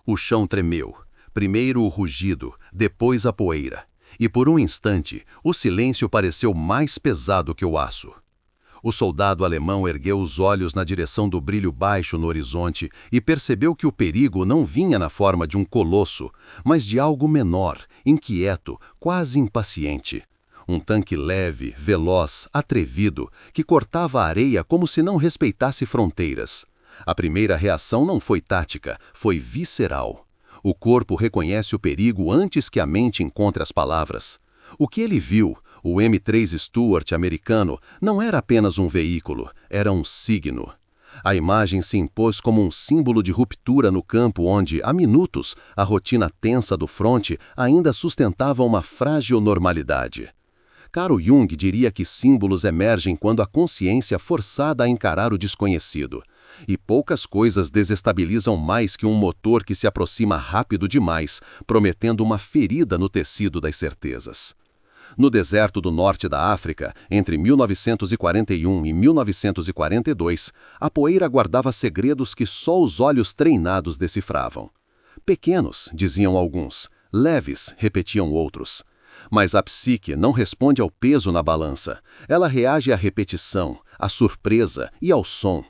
O chão tremeu. Primeiro o rugido, depois a poeira. E por um instante, o silêncio pareceu mais pesado que o aço. O soldado alemão ergueu os olhos na direção do brilho baixo no horizonte e percebeu que o perigo não vinha na forma de um colosso, mas de algo menor, inquieto, quase impaciente. Um tanque leve, veloz, atrevido, que cortava a areia como se não respeitasse fronteiras. A primeira reação não foi tática, foi visceral. O corpo reconhece o perigo antes que a mente encontre as palavras. O que ele viu, o M3 Stuart americano, não era apenas um veículo, era um signo. A imagem se impôs como um símbolo de ruptura no campo onde, há minutos, a rotina tensa do fronte ainda sustentava uma frágil normalidade. Carl Jung diria que símbolos emergem quando a consciência é forçada a encarar o desconhecido. E poucas coisas desestabilizam mais que um motor que se aproxima rápido demais, prometendo uma ferida no tecido das certezas. No deserto do norte da África, entre 1941 e 1942, a poeira guardava segredos que só os olhos treinados decifravam. Pequenos, diziam alguns, leves, repetiam outros. Mas a psique não responde ao peso na balança, ela reage à repetição, à surpresa e ao som.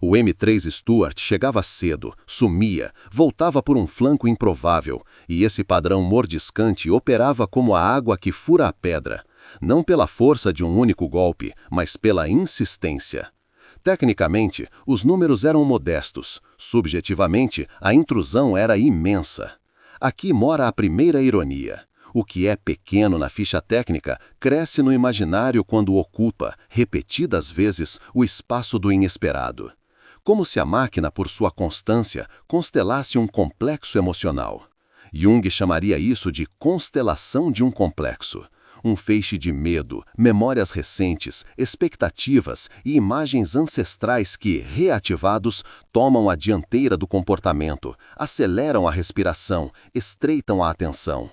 O M3 Stuart chegava cedo, sumia, voltava por um flanco improvável, e esse padrão mordiscante operava como a água que fura a pedra, não pela força de um único golpe, mas pela insistência. Tecnicamente, os números eram modestos, subjetivamente, a intrusão era imensa. Aqui mora a primeira ironia. O que é pequeno na ficha técnica cresce no imaginário quando ocupa, repetidas vezes, o espaço do inesperado. Como se a máquina, por sua constância, constelasse um complexo emocional. Jung chamaria isso de constelação de um complexo. Um feixe de medo, memórias recentes, expectativas e imagens ancestrais que, reativados, tomam a dianteira do comportamento, aceleram a respiração, estreitam a atenção.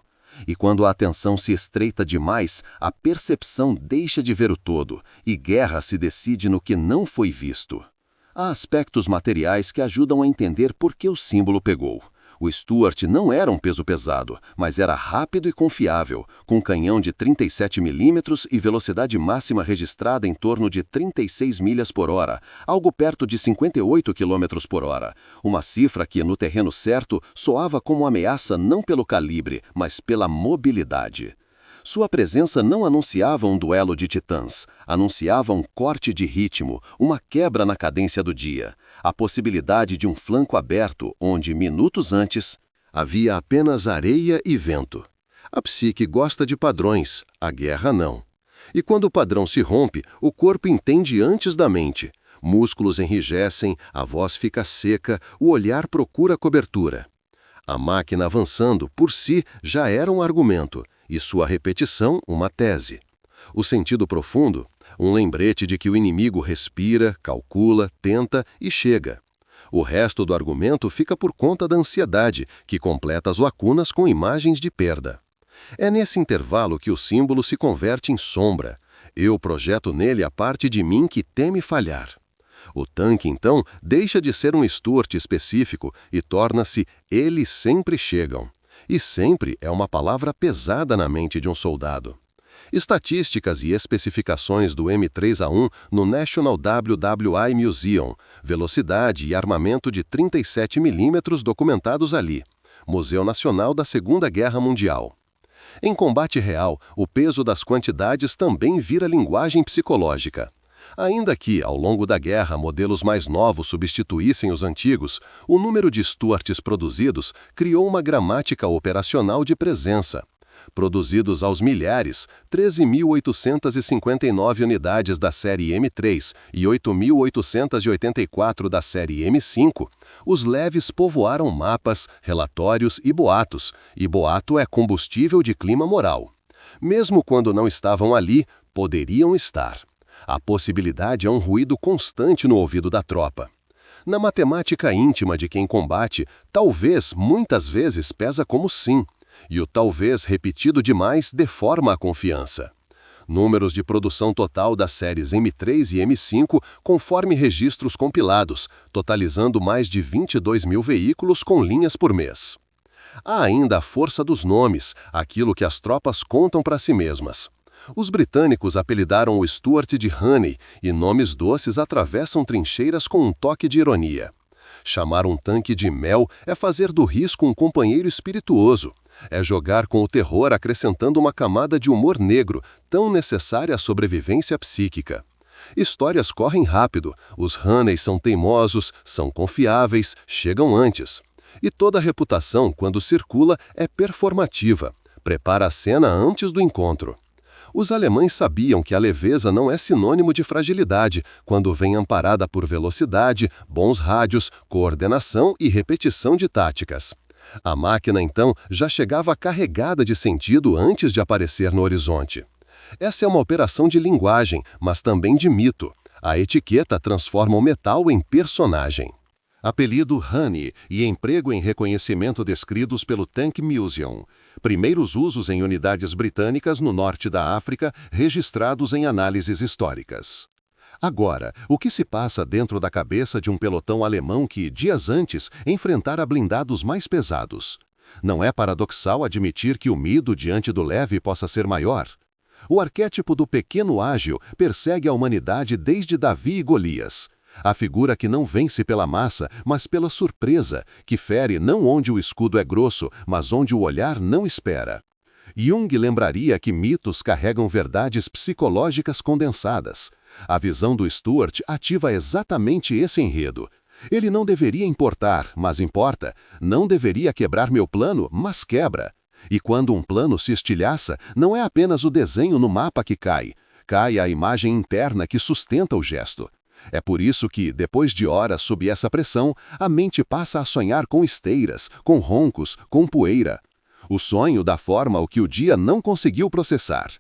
E quando a atenção se estreita demais, a percepção deixa de ver o todo, e guerra se decide no que não foi visto. Há aspectos materiais que ajudam a entender por que o símbolo pegou. O Stuart não era um peso pesado, mas era rápido e confiável, com canhão de 37 mm e velocidade máxima registrada em torno de 36 milhas por hora, algo perto de 58 km por hora. Uma cifra que, no terreno certo, soava como ameaça não pelo calibre, mas pela mobilidade. Sua presença não anunciava um duelo de titãs, anunciava um corte de ritmo, uma quebra na cadência do dia, a possibilidade de um flanco aberto onde, minutos antes, havia apenas areia e vento. A psique gosta de padrões, a guerra não. E quando o padrão se rompe, o corpo entende antes da mente. Músculos enrijecem, a voz fica seca, o olhar procura cobertura. A máquina avançando, por si, já era um argumento, e sua repetição, uma tese. O sentido profundo, um lembrete de que o inimigo respira, calcula, tenta e chega. O resto do argumento fica por conta da ansiedade, que completa as lacunas com imagens de perda. É nesse intervalo que o símbolo se converte em sombra. Eu projeto nele a parte de mim que teme falhar. O tanque, então, deixa de ser um Stuart específico e torna-se "eles sempre chegam". E sempre é uma palavra pesada na mente de um soldado. Estatísticas e especificações do M3A1 no National WWI Museum, velocidade e armamento de 37 mm documentados ali, Museu Nacional da Segunda Guerra Mundial. Em combate real, o peso das quantidades também vira linguagem psicológica. Ainda que, ao longo da guerra, modelos mais novos substituíssem os antigos, o número de Stuarts produzidos criou uma gramática operacional de presença. Produzidos aos milhares, 13.859 unidades da série M3 e 8.884 da série M5, os leves povoaram mapas, relatórios e boato é combustível de clima moral. Mesmo quando não estavam ali, poderiam estar. A possibilidade é um ruído constante no ouvido da tropa. Na matemática íntima de quem combate, talvez muitas vezes pesa como sim, e o talvez repetido demais deforma a confiança. Números de produção total das séries M3 e M5 conforme registros compilados, totalizando mais de 22 mil veículos com linhas por mês. Há ainda a força dos nomes, aquilo que as tropas contam para si mesmas. Os britânicos apelidaram o Stuart de Honey, e nomes doces atravessam trincheiras com um toque de ironia. Chamar um tanque de mel é fazer do risco um companheiro espirituoso. É jogar com o terror acrescentando uma camada de humor negro, tão necessária à sobrevivência psíquica. Histórias correm rápido, os Honeys são teimosos, são confiáveis, chegam antes. E toda reputação, quando circula, é performativa. Prepara a cena antes do encontro. Os alemães sabiam que a leveza não é sinônimo de fragilidade, quando vem amparada por velocidade, bons rádios, coordenação e repetição de táticas. A máquina, então, já chegava carregada de sentido antes de aparecer no horizonte. Essa é uma operação de linguagem, mas também de mito. A etiqueta transforma o metal em personagem. Apelido Honey e emprego em reconhecimento descritos pelo Tank Museum. Primeiros usos em unidades britânicas no norte da África, registrados em análises históricas. Agora, o que se passa dentro da cabeça de um pelotão alemão que, dias antes, enfrentara blindados mais pesados? Não é paradoxal admitir que o medo diante do leve possa ser maior? O arquétipo do pequeno ágil persegue a humanidade desde Davi e Golias. A figura que não vence pela massa, mas pela surpresa, que fere não onde o escudo é grosso, mas onde o olhar não espera. Jung lembraria que mitos carregam verdades psicológicas condensadas. A visão do Stuart ativa exatamente esse enredo. Ele não deveria importar, mas importa. Não deveria quebrar meu plano, mas quebra. E quando um plano se estilhaça, não é apenas o desenho no mapa que cai. Cai a imagem interna que sustenta o gesto. É por isso que, depois de horas sob essa pressão, a mente passa a sonhar com esteiras, com roncos, com poeira. O sonho dá forma ao que o dia não conseguiu processar.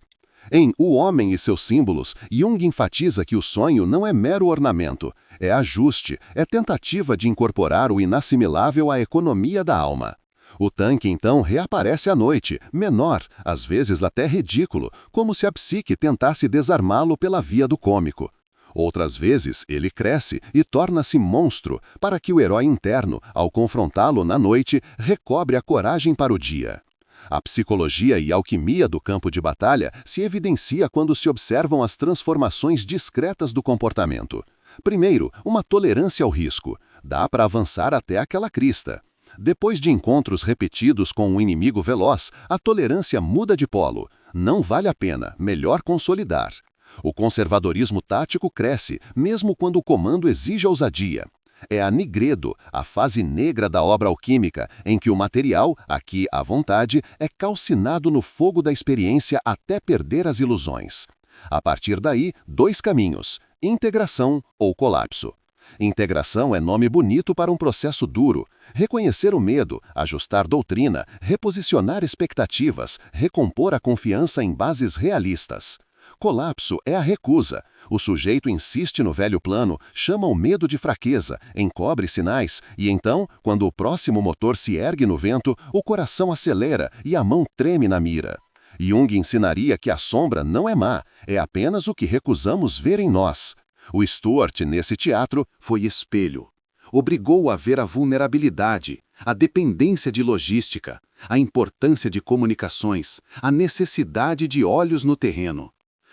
Em O Homem e seus Símbolos, Jung enfatiza que o sonho não é mero ornamento, é ajuste, é tentativa de incorporar o inassimilável à economia da alma. O tanque, então, reaparece à noite, menor, às vezes até ridículo, como se a psique tentasse desarmá-lo pela via do cômico. Outras vezes, ele cresce e torna-se monstro, para que o herói interno, ao confrontá-lo na noite, recobre a coragem para o dia. A psicologia e alquimia do campo de batalha se evidencia quando se observam as transformações discretas do comportamento. Primeiro, uma tolerância ao risco. Dá para avançar até aquela crista. Depois de encontros repetidos com um inimigo veloz, a tolerância muda de polo. Não vale a pena, melhor consolidar. O conservadorismo tático cresce, mesmo quando o comando exige ousadia. É a nigredo, a fase negra da obra alquímica, em que o material, aqui à vontade, é calcinado no fogo da experiência até perder as ilusões. A partir daí, dois caminhos: integração ou colapso. Integração é nome bonito para um processo duro. Reconhecer o medo, ajustar doutrina, reposicionar expectativas, recompor a confiança em bases realistas. Colapso é a recusa. O sujeito insiste no velho plano, chama o medo de fraqueza, encobre sinais e então, quando o próximo motor se ergue no vento, o coração acelera e a mão treme na mira. Jung ensinaria que a sombra não é má, é apenas o que recusamos ver em nós. O Stuart, nesse teatro, foi espelho. Obrigou a ver a vulnerabilidade, a dependência de logística, a importância de comunicações, a necessidade de olhos no terreno.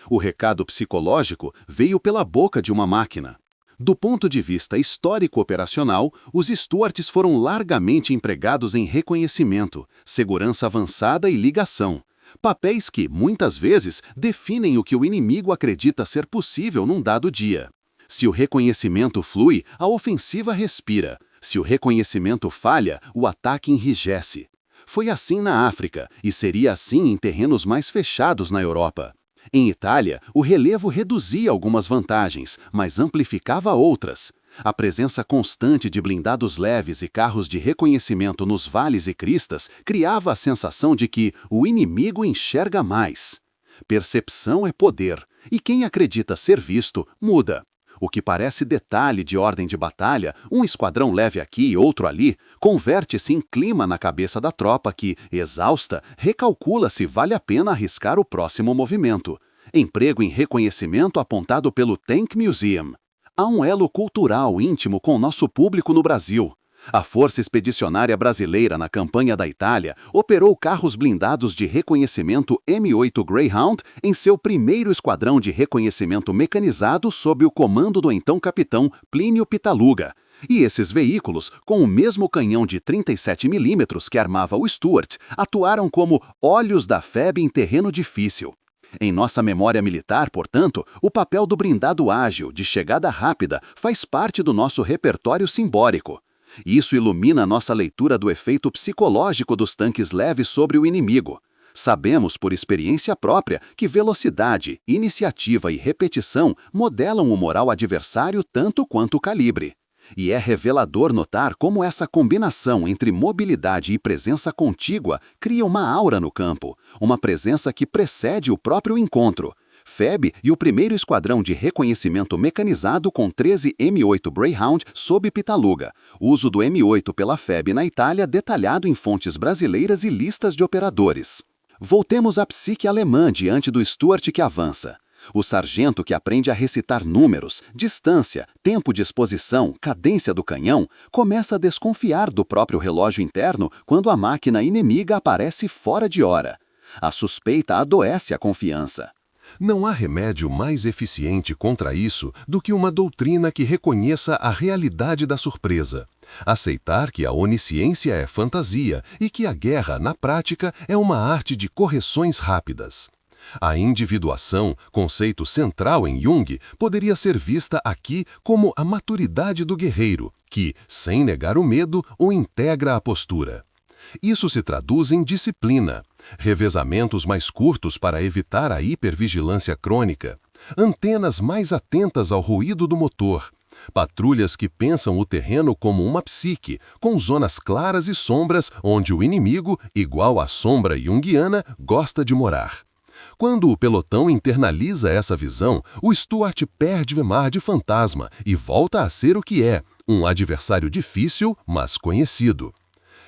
O recado psicológico veio pela boca de uma máquina. Do ponto de vista histórico-operacional, os Stuarts foram largamente empregados em reconhecimento, segurança avançada e ligação. Papéis que, muitas vezes, definem o que o inimigo acredita ser possível num dado dia. Se o reconhecimento flui, a ofensiva respira. Se o reconhecimento falha, o ataque enrijece. Foi assim na África, e seria assim em terrenos mais fechados na Europa. Em Itália, o relevo reduzia algumas vantagens, mas amplificava outras. A presença constante de blindados leves e carros de reconhecimento nos vales e cristas criava a sensação de que o inimigo enxerga mais. Percepção é poder, e quem acredita ser visto, muda. O que parece detalhe de ordem de batalha, um esquadrão leve aqui e outro ali, converte-se em clima na cabeça da tropa que, exausta, recalcula se vale a pena arriscar o próximo movimento. Emprego em reconhecimento apontado pelo Tank Museum. Há um elo cultural íntimo com o nosso público no Brasil. A Força Expedicionária Brasileira, na campanha da Itália, operou carros blindados de reconhecimento M8 Greyhound em seu primeiro esquadrão de reconhecimento mecanizado sob o comando do então capitão Plínio Pitaluga. E esses veículos, com o mesmo canhão de 37 mm que armava o Stuart, atuaram como olhos da FEB em terreno difícil. Em nossa memória militar, portanto, o papel do blindado ágil, de chegada rápida, faz parte do nosso repertório simbólico. Isso ilumina nossa leitura do efeito psicológico dos tanques leves sobre o inimigo. Sabemos, por experiência própria, que velocidade, iniciativa e repetição modelam o moral adversário tanto quanto o calibre. E é revelador notar como essa combinação entre mobilidade e presença contígua cria uma aura no campo, uma presença que precede o próprio encontro. FEB e o primeiro esquadrão de reconhecimento mecanizado com 13 M8 Greyhound sob Pitaluga. Uso do M8 pela FEB na Itália detalhado em fontes brasileiras e listas de operadores. Voltemos à psique alemã diante do Stuart que avança. O sargento que aprende a recitar números, distância, tempo de exposição, cadência do canhão, começa a desconfiar do próprio relógio interno quando a máquina inimiga aparece fora de hora. A suspeita adoece a confiança. Não há remédio mais eficiente contra isso do que uma doutrina que reconheça a realidade da surpresa. Aceitar que a onisciência é fantasia e que a guerra, na prática, é uma arte de correções rápidas. A individuação, conceito central em Jung, poderia ser vista aqui como a maturidade do guerreiro, que, sem negar o medo, o integra à postura. Isso se traduz em disciplina, revezamentos mais curtos para evitar a hipervigilância crônica, antenas mais atentas ao ruído do motor, patrulhas que pensam o terreno como uma psique, com zonas claras e sombras onde o inimigo, igual à sombra junguiana, gosta de morar. Quando o pelotão internaliza essa visão, o Stuart perde o mar de fantasma e volta a ser o que é, um adversário difícil, mas conhecido.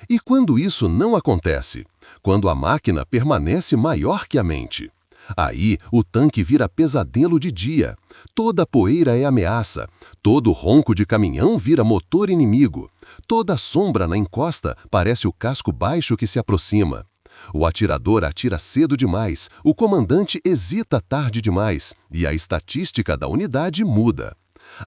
E quando isso não acontece? Quando a máquina permanece maior que a mente. Aí, o tanque vira pesadelo de dia. Toda poeira é ameaça. Todo ronco de caminhão vira motor inimigo. Toda sombra na encosta parece o casco baixo que se aproxima. O atirador atira cedo demais, o comandante hesita tarde demais, e a estatística da unidade muda.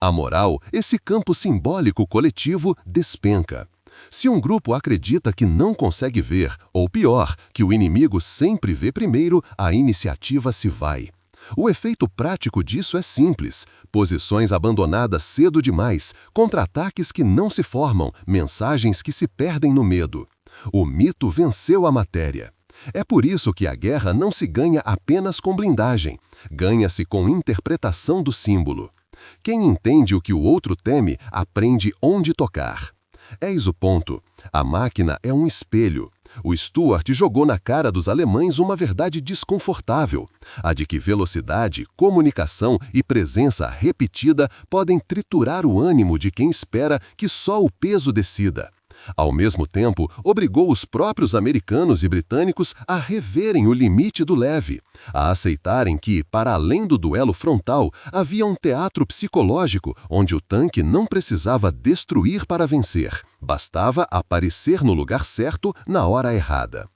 A moral, esse campo simbólico coletivo, despenca. Se um grupo acredita que não consegue ver, ou pior, que o inimigo sempre vê primeiro, a iniciativa se vai. O efeito prático disso é simples: posições abandonadas cedo demais, contra-ataques que não se formam, mensagens que se perdem no medo. O mito venceu a matéria. É por isso que a guerra não se ganha apenas com blindagem, ganha-se com interpretação do símbolo. Quem entende o que o outro teme, aprende onde tocar. Eis o ponto. A máquina é um espelho. O Stuart jogou na cara dos alemães uma verdade desconfortável, a de que velocidade, comunicação e presença repetida podem triturar o ânimo de quem espera que só o peso decida. Ao mesmo tempo, obrigou os próprios americanos e britânicos a reverem o limite do leve, a aceitarem que, para além do duelo frontal, havia um teatro psicológico onde o tanque não precisava destruir para vencer, bastava aparecer no lugar certo na hora errada.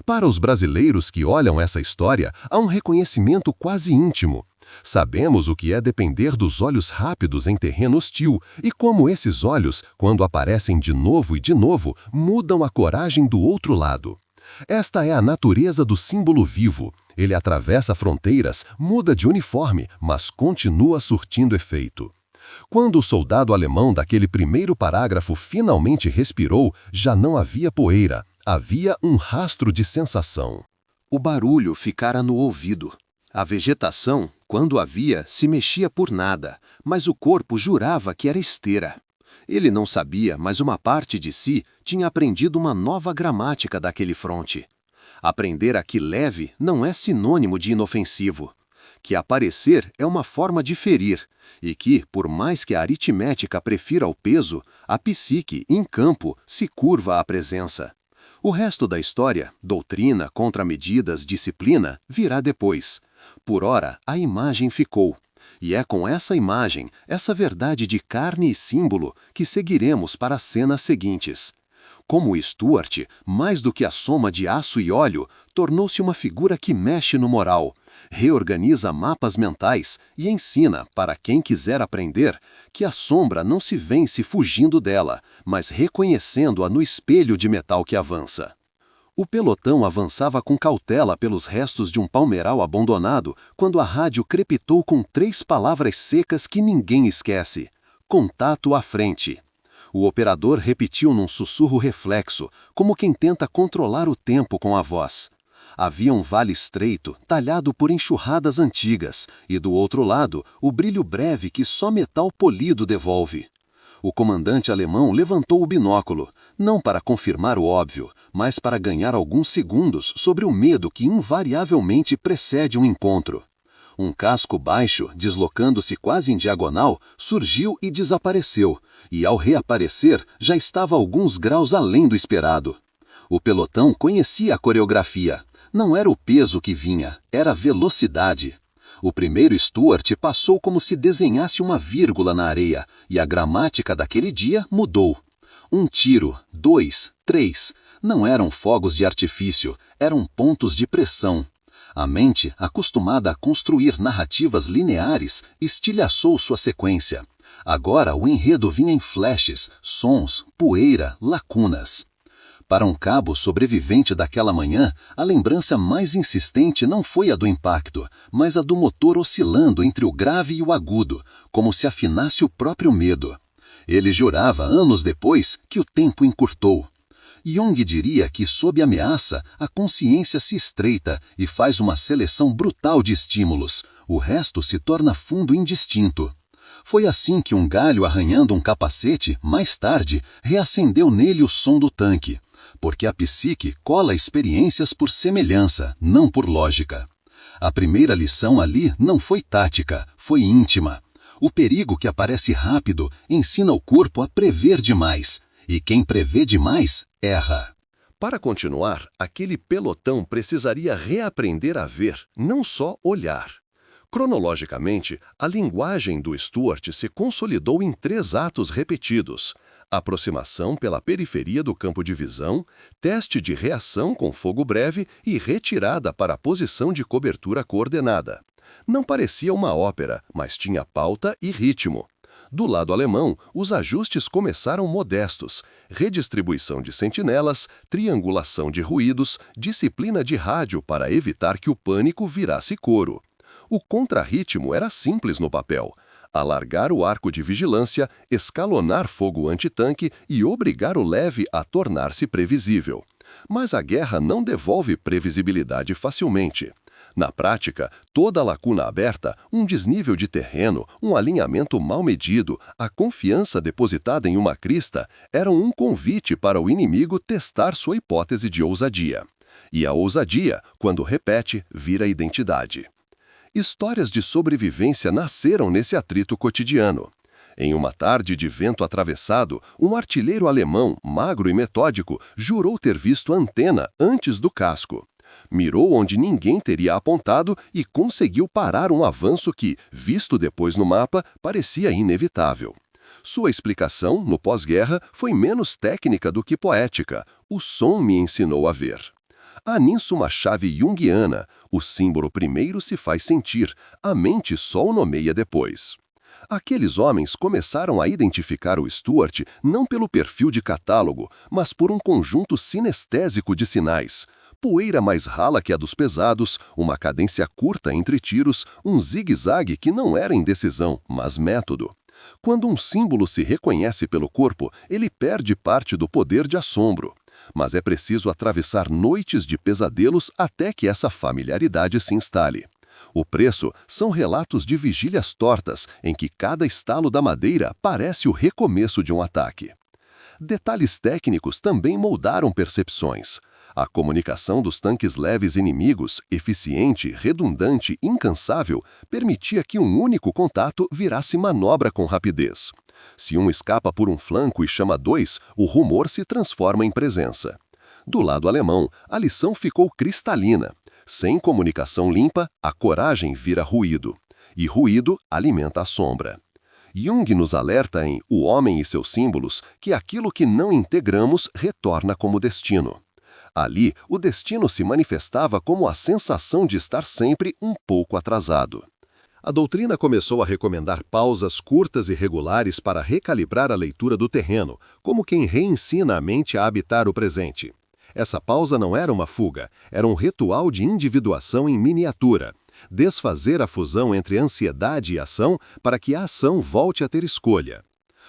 Para os brasileiros que olham essa história, há um reconhecimento quase íntimo. Sabemos o que é depender dos olhos rápidos em terreno hostil e como esses olhos, quando aparecem de novo e de novo, mudam a coragem do outro lado. Esta é a natureza do símbolo vivo. Ele atravessa fronteiras, muda de uniforme, mas continua surtindo efeito. Quando o soldado alemão daquele primeiro parágrafo finalmente respirou, já não havia poeira, havia um rastro de sensação. O barulho ficara no ouvido. A vegetação, quando havia, se mexia por nada, mas o corpo jurava que era esteira. Ele não sabia, mas uma parte de si tinha aprendido uma nova gramática daquele fronte. Aprender aqui leve não é sinônimo de inofensivo. Que aparecer é uma forma de ferir, e que, por mais que a aritmética prefira o peso, a psique, em campo, se curva à presença. O resto da história, doutrina, contramedidas, disciplina, virá depois. Por ora, a imagem ficou. E é com essa imagem, essa verdade de carne e símbolo, que seguiremos para as cenas seguintes. Como Stuart, mais do que a soma de aço e óleo, tornou-se uma figura que mexe no moral, reorganiza mapas mentais e ensina, para quem quiser aprender, que a sombra não se vence fugindo dela, mas reconhecendo-a no espelho de metal que avança. O pelotão avançava com cautela pelos restos de um palmeiral abandonado quando a rádio crepitou com 3 palavras secas que ninguém esquece: contato à frente. O operador repetiu num sussurro reflexo, como quem tenta controlar o tempo com a voz. Havia um vale estreito, talhado por enxurradas antigas, e do outro lado, o brilho breve que só metal polido devolve. O comandante alemão levantou o binóculo, não para confirmar o óbvio, mas para ganhar alguns segundos sobre o medo que invariavelmente precede um encontro. Um casco baixo, deslocando-se quase em diagonal, surgiu e desapareceu, e ao reaparecer já estava alguns graus além do esperado. O pelotão conhecia a coreografia. Não era o peso que vinha, era a velocidade. O primeiro Stuart passou como se desenhasse uma vírgula na areia, e a gramática daquele dia mudou. 1 tiro, 2, 3. Não eram fogos de artifício, eram pontos de pressão. A mente, acostumada a construir narrativas lineares, estilhaçou sua sequência. Agora o enredo vinha em flashes, sons, poeira, lacunas. Para um cabo sobrevivente daquela manhã, a lembrança mais insistente não foi a do impacto, mas a do motor oscilando entre o grave e o agudo, como se afinasse o próprio medo. Ele jurava, anos depois, que o tempo encurtou. Jung diria que, sob ameaça, a consciência se estreita e faz uma seleção brutal de estímulos. O resto se torna fundo indistinto. Foi assim que um galho arranhando um capacete, mais tarde, reacendeu nele o som do tanque. Porque a psique cola experiências por semelhança, não por lógica. A primeira lição ali não foi tática, foi íntima. O perigo que aparece rápido ensina o corpo a prever demais. E quem prevê demais, erra. Para continuar, aquele pelotão precisaria reaprender a ver, não só olhar. Cronologicamente, a linguagem do Stuart se consolidou em 3 atos repetidos: aproximação pela periferia do campo de visão, teste de reação com fogo breve e retirada para a posição de cobertura coordenada. Não parecia uma ópera, mas tinha pauta e ritmo. Do lado alemão, os ajustes começaram modestos: redistribuição de sentinelas, triangulação de ruídos, disciplina de rádio para evitar que o pânico virasse coro. O contrarritmo era simples no papel: alargar o arco de vigilância, escalonar fogo antitanque e obrigar o leve a tornar-se previsível. Mas a guerra não devolve previsibilidade facilmente. Na prática, toda lacuna aberta, um desnível de terreno, um alinhamento mal medido, a confiança depositada em uma crista, eram um convite para o inimigo testar sua hipótese de ousadia. E a ousadia, quando repete, vira identidade. Histórias de sobrevivência nasceram nesse atrito cotidiano. Em uma tarde de vento atravessado, um artilheiro alemão, magro e metódico, jurou ter visto a antena antes do casco. Mirou onde ninguém teria apontado e conseguiu parar um avanço que, visto depois no mapa, parecia inevitável. Sua explicação, no pós-guerra, foi menos técnica do que poética: o som me ensinou a ver. Há nisso uma chave junguiana: o símbolo primeiro se faz sentir, a mente só o nomeia depois. Aqueles homens começaram a identificar o Stuart não pelo perfil de catálogo, mas por um conjunto sinestésico de sinais: poeira mais rala que a dos pesados, uma cadência curta entre tiros, um zigue-zague que não era indecisão, mas método. Quando um símbolo se reconhece pelo corpo, ele perde parte do poder de assombro. Mas é preciso atravessar noites de pesadelos até que essa familiaridade se instale. O preço são relatos de vigílias tortas, em que cada estalo da madeira parece o recomeço de um ataque. Detalhes técnicos também moldaram percepções. A comunicação dos tanques leves inimigos, eficiente, redundante, incansável, permitia que um único contato virasse manobra com rapidez. Se um escapa por um flanco e chama 2, o rumor se transforma em presença. Do lado alemão, a lição ficou cristalina: Sem comunicação limpa, a coragem vira ruído. E ruído alimenta a sombra. Jung nos alerta em O Homem e seus Símbolos que aquilo que não integramos retorna como destino. Ali, o destino se manifestava como a sensação de estar sempre um pouco atrasado. A doutrina começou a recomendar pausas curtas e regulares para recalibrar a leitura do terreno, como quem reensina a mente a habitar o presente. Essa pausa não era uma fuga, era um ritual de individuação em miniatura. Desfazer a fusão entre ansiedade e ação para que a ação volte a ter escolha.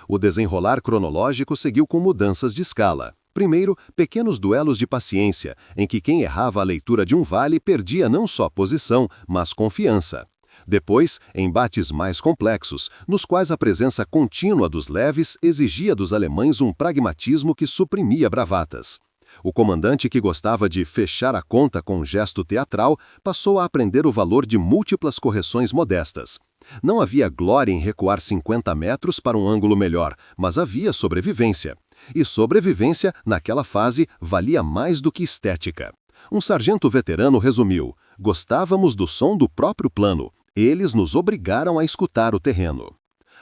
O desenrolar cronológico seguiu com mudanças de escala. Primeiro, pequenos duelos de paciência, em que quem errava a leitura de um vale perdia não só posição, mas confiança. Depois, embates mais complexos, nos quais a presença contínua dos leves exigia dos alemães um pragmatismo que suprimia bravatas. O comandante, que gostava de fechar a conta com um gesto teatral, passou a aprender o valor de múltiplas correções modestas. Não havia glória em recuar 50 metros para um ângulo melhor, mas havia sobrevivência. E sobrevivência, naquela fase, valia mais do que estética. Um sargento veterano resumiu: gostávamos do som do próprio plano. Eles nos obrigaram a escutar o terreno.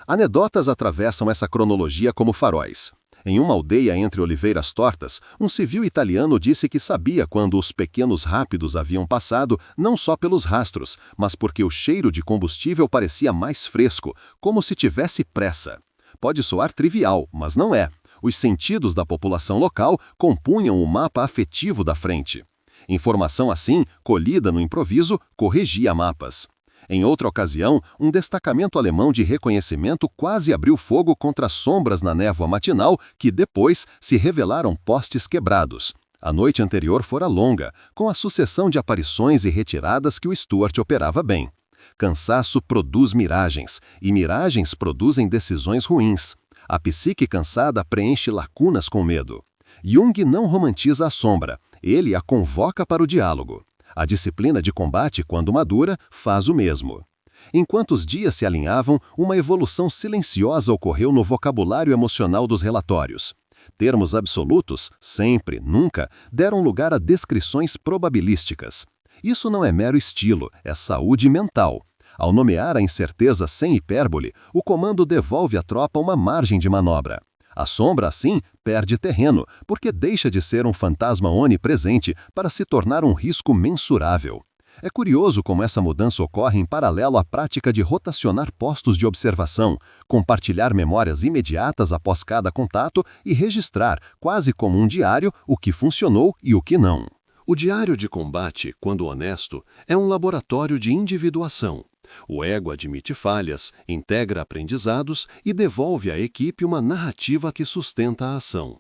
Anedotas atravessam essa cronologia como faróis. Em uma aldeia entre oliveiras tortas, um civil italiano disse que sabia quando os pequenos rápidos haviam passado, não só pelos rastros, mas porque o cheiro de combustível parecia mais fresco, como se tivesse pressa. Pode soar trivial, mas não é. Os sentidos da população local compunham o mapa afetivo da frente. Informação assim, colhida no improviso, corrigia mapas. Em outra ocasião, um destacamento alemão de reconhecimento quase abriu fogo contra sombras na névoa matinal que depois se revelaram postes quebrados. A noite anterior fora longa, com a sucessão de aparições e retiradas que o Stuart operava bem. Cansaço produz miragens, e miragens produzem decisões ruins. A psique cansada preenche lacunas com medo. Jung não romantiza a sombra, ele a convoca para o diálogo. A disciplina de combate, quando madura, faz o mesmo. Enquanto os dias se alinhavam, uma evolução silenciosa ocorreu no vocabulário emocional dos relatórios. Termos absolutos, sempre, nunca, deram lugar a descrições probabilísticas. Isso não é mero estilo, é saúde mental. Ao nomear a incerteza sem hipérbole, o comando devolve à tropa uma margem de manobra. A sombra, assim, perde terreno, porque deixa de ser um fantasma onipresente para se tornar um risco mensurável. É curioso como essa mudança ocorre em paralelo à prática de rotacionar postos de observação, compartilhar memórias imediatas após cada contato e registrar, quase como um diário, o que funcionou e o que não. O diário de combate, quando honesto, é um laboratório de individuação. O ego admite falhas, integra aprendizados e devolve à equipe uma narrativa que sustenta a ação.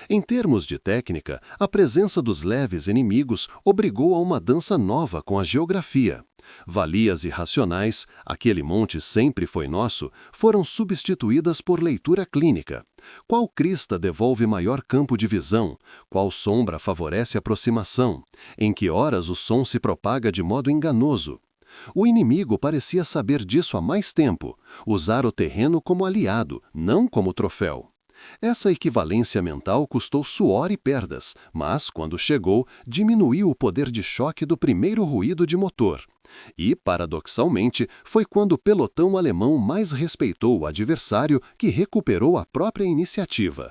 Em termos de técnica, a presença dos leves inimigos obrigou a uma dança nova com a geografia. Valias irracionais, aquele monte sempre foi nosso, foram substituídas por leitura clínica. Qual crista devolve maior campo de visão? Qual sombra favorece aproximação? Em que horas o som se propaga de modo enganoso? O inimigo parecia saber disso há mais tempo, usar o terreno como aliado, não como troféu. Essa equivalência mental custou suor e perdas, mas, quando chegou, diminuiu o poder de choque do primeiro ruído de motor. E, paradoxalmente, foi quando o pelotão alemão mais respeitou o adversário que recuperou a própria iniciativa.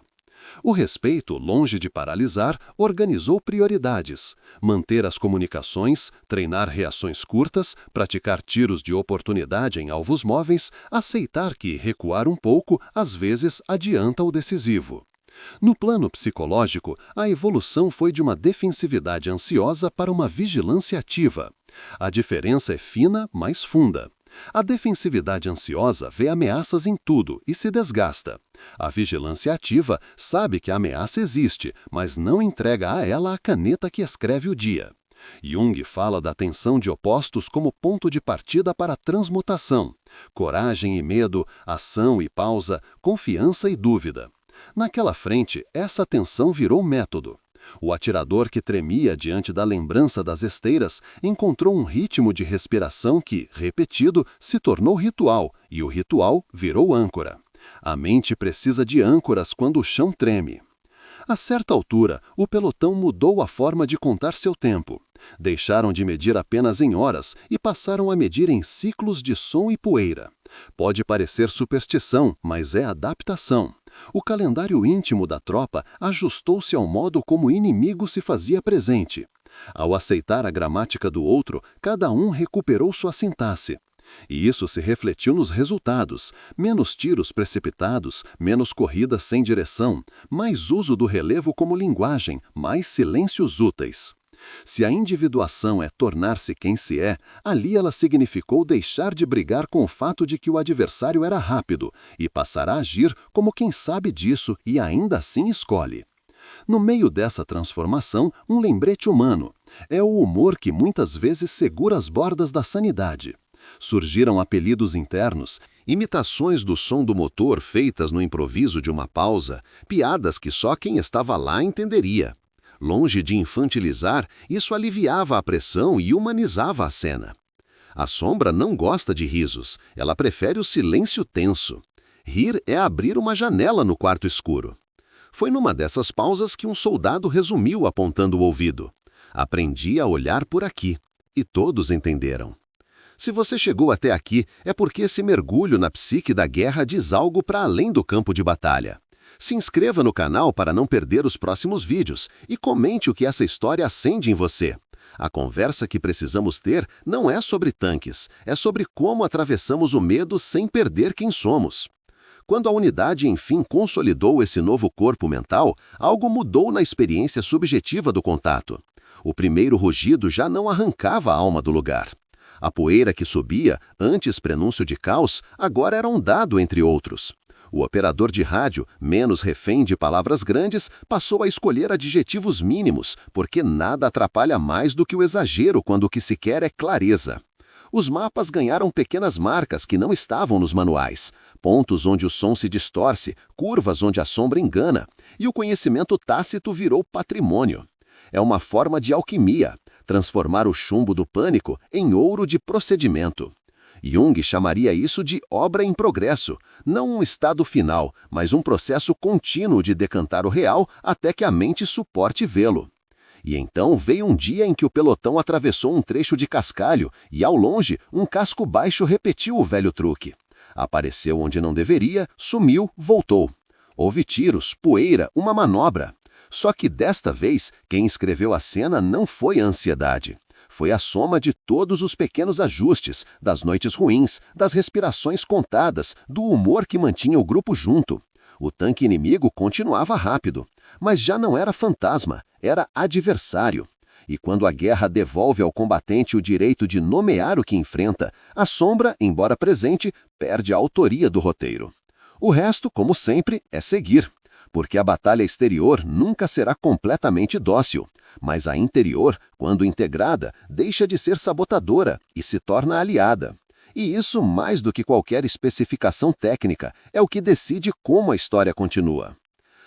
O respeito, longe de paralisar, organizou prioridades: manter as comunicações, treinar reações curtas, praticar tiros de oportunidade em alvos móveis, aceitar que recuar um pouco, às vezes, adianta o decisivo. No plano psicológico, a evolução foi de uma defensividade ansiosa para uma vigilância ativa. A diferença é fina, mas funda. A defensividade ansiosa vê ameaças em tudo e se desgasta. A vigilância ativa sabe que a ameaça existe, mas não entrega a ela a caneta que escreve o dia. Jung fala da tensão de opostos como ponto de partida para a transmutação. Coragem e medo, ação e pausa, confiança e dúvida. Naquela frente, essa tensão virou método. O atirador que tremia diante da lembrança das esteiras encontrou um ritmo de respiração que, repetido, se tornou ritual, e o ritual virou âncora. A mente precisa de âncoras quando o chão treme. A certa altura, o pelotão mudou a forma de contar seu tempo. Deixaram de medir apenas em horas e passaram a medir em ciclos de som e poeira. Pode parecer superstição, mas é adaptação. O calendário íntimo da tropa ajustou-se ao modo como o inimigo se fazia presente. Ao aceitar a gramática do outro, cada um recuperou sua sintaxe. E isso se refletiu nos resultados: menos tiros precipitados, menos corridas sem direção, mais uso do relevo como linguagem, mais silêncios úteis. Se a individuação é tornar-se quem se é, ali ela significou deixar de brigar com o fato de que o adversário era rápido e passar a agir como quem sabe disso e ainda assim escolhe. No meio dessa transformação, um lembrete humano. É o humor que muitas vezes segura as bordas da sanidade. Surgiram apelidos internos, Imitações do som do motor feitas no improviso de uma pausa, piadas que só quem estava lá entenderia. Longe de infantilizar, isso aliviava a pressão e humanizava a cena. A Sombra não gosta de risos, ela prefere o silêncio tenso. Rir é abrir uma janela no quarto escuro. Foi numa dessas pausas que um soldado resumiu apontando o ouvido. Aprendi a olhar por aqui. E todos entenderam. Se você chegou até aqui, é porque esse mergulho na psique da guerra diz algo para além do campo de batalha. Se inscreva no canal para não perder os próximos vídeos e comente o que essa história acende em você. A conversa que precisamos ter não é sobre tanques, é sobre como atravessamos o medo sem perder quem somos. Quando a unidade enfim consolidou esse novo corpo mental, algo mudou na experiência subjetiva do contato. O primeiro rugido já não arrancava a alma do lugar. A poeira que subia, antes prenúncio de caos, agora era um dado entre outros. O operador de rádio, menos refém de palavras grandes, passou a escolher adjetivos mínimos, porque nada atrapalha mais do que o exagero quando o que se quer é clareza. Os mapas ganharam pequenas marcas que não estavam nos manuais, pontos onde o som se distorce, curvas onde a sombra engana, e o conhecimento tácito virou patrimônio. É uma forma de alquimia, transformar o chumbo do pânico em ouro de procedimento. Jung chamaria isso de obra em progresso, não um estado final, mas um processo contínuo de decantar o real até que a mente suporte vê-lo. E então veio um dia em que o pelotão atravessou um trecho de cascalho e, ao longe, um casco baixo repetiu o velho truque. Apareceu onde não deveria, sumiu, voltou. Houve tiros, poeira, uma manobra. Só que desta vez, quem escreveu a cena não foi a ansiedade. Foi a soma de todos os pequenos ajustes, das noites ruins, das respirações contadas, do humor que mantinha o grupo junto. O tanque inimigo continuava rápido, mas já não era fantasma, era adversário. E quando a guerra devolve ao combatente o direito de nomear o que enfrenta, a Sombra, embora presente, perde a autoria do roteiro. O resto, como sempre, é seguir. Porque a batalha exterior nunca será completamente dócil, mas a interior, quando integrada, deixa de ser sabotadora e se torna aliada. E isso, mais do que qualquer especificação técnica, é o que decide como a história continua.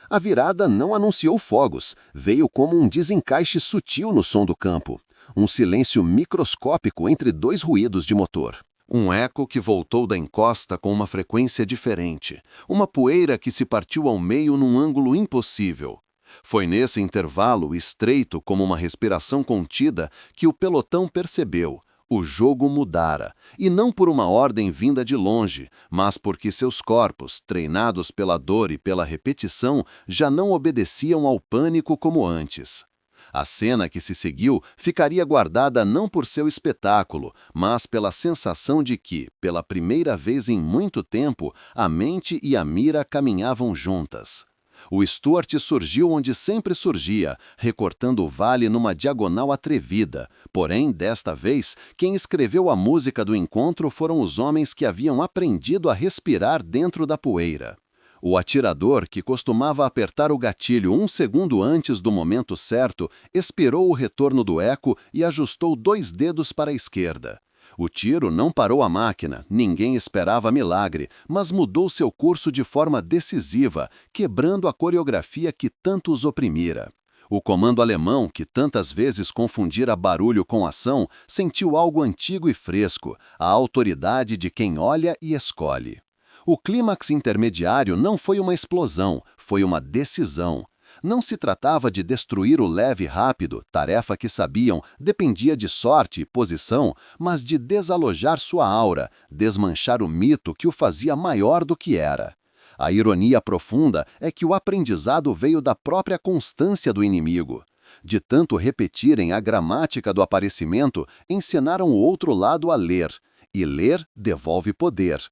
A virada não anunciou fogos, veio como um desencaixe sutil no som do campo, um silêncio microscópico entre dois ruídos de motor. Um eco que voltou da encosta com uma frequência diferente. Uma poeira que se partiu ao meio num ângulo impossível. Foi nesse intervalo, estreito como uma respiração contida, que o pelotão percebeu. O jogo mudara, e não por uma ordem vinda de longe, mas porque seus corpos, treinados pela dor e pela repetição, já não obedeciam ao pânico como antes. A cena que se seguiu ficaria guardada não por seu espetáculo, mas pela sensação de que, pela primeira vez em muito tempo, a mente e a mira caminhavam juntas. O Stuart surgiu onde sempre surgia, recortando o vale numa diagonal atrevida. Porém, desta vez, quem escreveu a música do encontro foram os homens que haviam aprendido a respirar dentro da poeira. O atirador, que costumava apertar o gatilho um segundo antes do momento certo, esperou o retorno do eco e ajustou 2 dedos para a esquerda. O tiro não parou a máquina, ninguém esperava milagre, mas mudou seu curso de forma decisiva, quebrando a coreografia que tanto os oprimira. O comando alemão, que tantas vezes confundira barulho com ação, sentiu algo antigo e fresco, a autoridade de quem olha e escolhe. O clímax intermediário não foi uma explosão, foi uma decisão. Não se tratava de destruir o leve rápido, tarefa que sabiam dependia de sorte e posição, mas de desalojar sua aura, desmanchar o mito que o fazia maior do que era. A ironia profunda é que o aprendizado veio da própria constância do inimigo. De tanto repetirem a gramática do aparecimento, ensinaram o outro lado a ler, e ler devolve poder.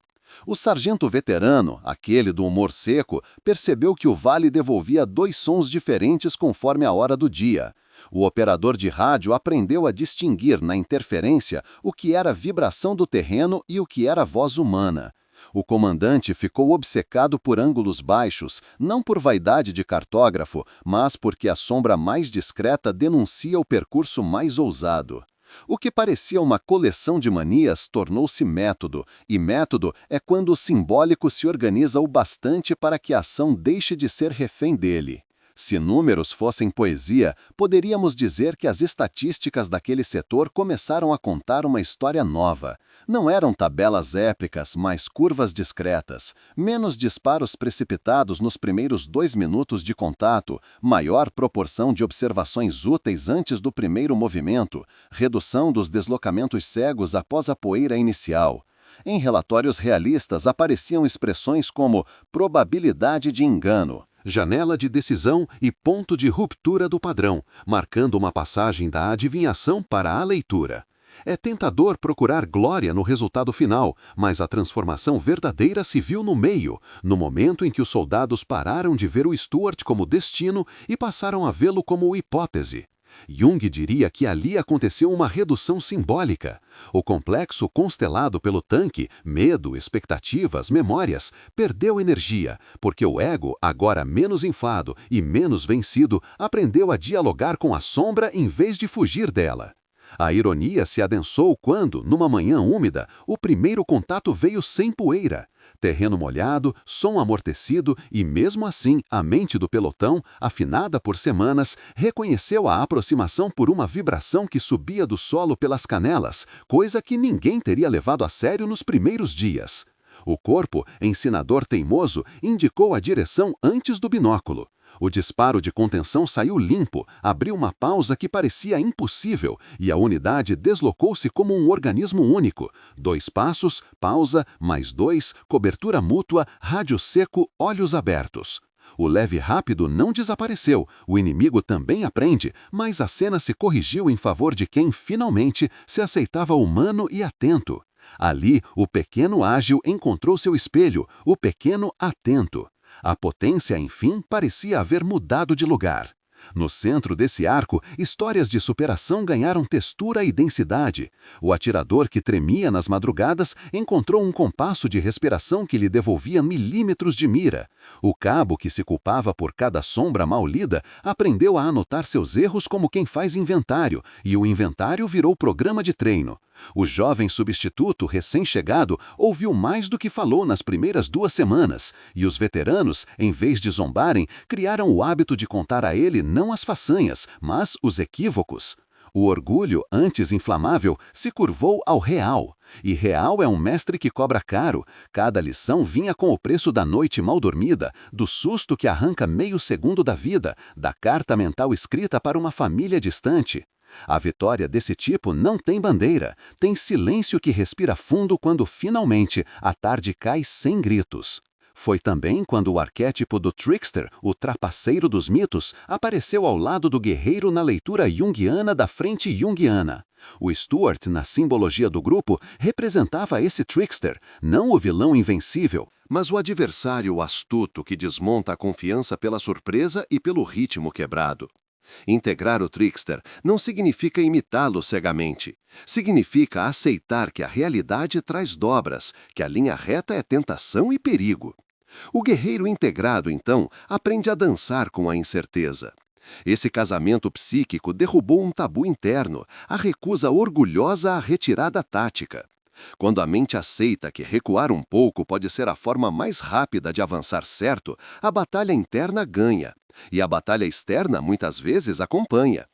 O sargento veterano, aquele do humor seco, percebeu que o vale devolvia 2 sons diferentes conforme a hora do dia. O operador de rádio aprendeu a distinguir na interferência o que era vibração do terreno e o que era voz humana. O comandante ficou obcecado por ângulos baixos, não por vaidade de cartógrafo, mas porque a sombra mais discreta denuncia o percurso mais ousado. O que parecia uma coleção de manias tornou-se método, e método é quando o simbólico se organiza o bastante para que a ação deixe de ser refém dele. Se números fossem poesia, poderíamos dizer que as estatísticas daquele setor começaram a contar uma história nova. Não eram tabelas épicas, mas curvas discretas, menos disparos precipitados nos primeiros 2 minutos de contato, maior proporção de observações úteis antes do primeiro movimento, redução dos deslocamentos cegos após a poeira inicial. Em relatórios realistas apareciam expressões como probabilidade de engano, janela de decisão e ponto de ruptura do padrão, marcando uma passagem da adivinhação para a leitura. É tentador procurar glória no resultado final, mas a transformação verdadeira se viu no meio, no momento em que os soldados pararam de ver o Stuart como destino e passaram a vê-lo como hipótese. Jung diria que ali aconteceu uma redução simbólica. O complexo constelado pelo tanque, medo, expectativas, memórias, perdeu energia, porque o ego, agora menos inflado e menos vencido, aprendeu a dialogar com a sombra em vez de fugir dela. A ironia se adensou quando, numa manhã úmida, o primeiro contato veio sem poeira. Terreno molhado, som amortecido e, mesmo assim, a mente do pelotão, afinada por semanas, reconheceu a aproximação por uma vibração que subia do solo pelas canelas, coisa que ninguém teria levado a sério nos primeiros dias. O corpo, ensinador teimoso, indicou a direção antes do binóculo. O disparo de contenção saiu limpo, abriu uma pausa que parecia impossível e a unidade deslocou-se como um organismo único. 2 passos, pausa, mais 2, cobertura mútua, rádio seco, olhos abertos. O leve rápido não desapareceu, o inimigo também aprende, mas a cena se corrigiu em favor de quem, finalmente, se aceitava humano e atento. Ali, o pequeno ágil encontrou seu espelho, o pequeno atento. A potência, enfim, parecia haver mudado de lugar. No centro desse arco, histórias de superação ganharam textura e densidade. O atirador que tremia nas madrugadas encontrou um compasso de respiração que lhe devolvia milímetros de mira. O cabo que se culpava por cada sombra mal lida aprendeu a anotar seus erros como quem faz inventário, e o inventário virou programa de treino. O jovem substituto recém-chegado ouviu mais do que falou nas primeiras 2 semanas, e os veteranos, em vez de zombarem, criaram o hábito de contar a ele não as façanhas, mas os equívocos. O orgulho, antes inflamável, se curvou ao real. E real é um mestre que cobra caro. Cada lição vinha com o preço da noite mal dormida, do susto que arranca meio segundo da vida, da carta mental escrita para uma família distante. A vitória desse tipo não tem bandeira, tem silêncio que respira fundo quando finalmente a tarde cai sem gritos. Foi também quando o arquétipo do trickster, o trapaceiro dos mitos, apareceu ao lado do guerreiro na leitura junguiana da frente junguiana. O Stuart, na simbologia do grupo, representava esse trickster, não o vilão invencível, mas o adversário astuto que desmonta a confiança pela surpresa e pelo ritmo quebrado. Integrar o trickster não significa imitá-lo cegamente. Significa aceitar que a realidade traz dobras, que a linha reta é tentação e perigo. O guerreiro integrado, então, aprende a dançar com a incerteza. Esse casamento psíquico derrubou um tabu interno, a recusa orgulhosa à retirada tática. Quando a mente aceita que recuar um pouco pode ser a forma mais rápida de avançar certo, a batalha interna ganha. E a batalha externa muitas vezes acompanha.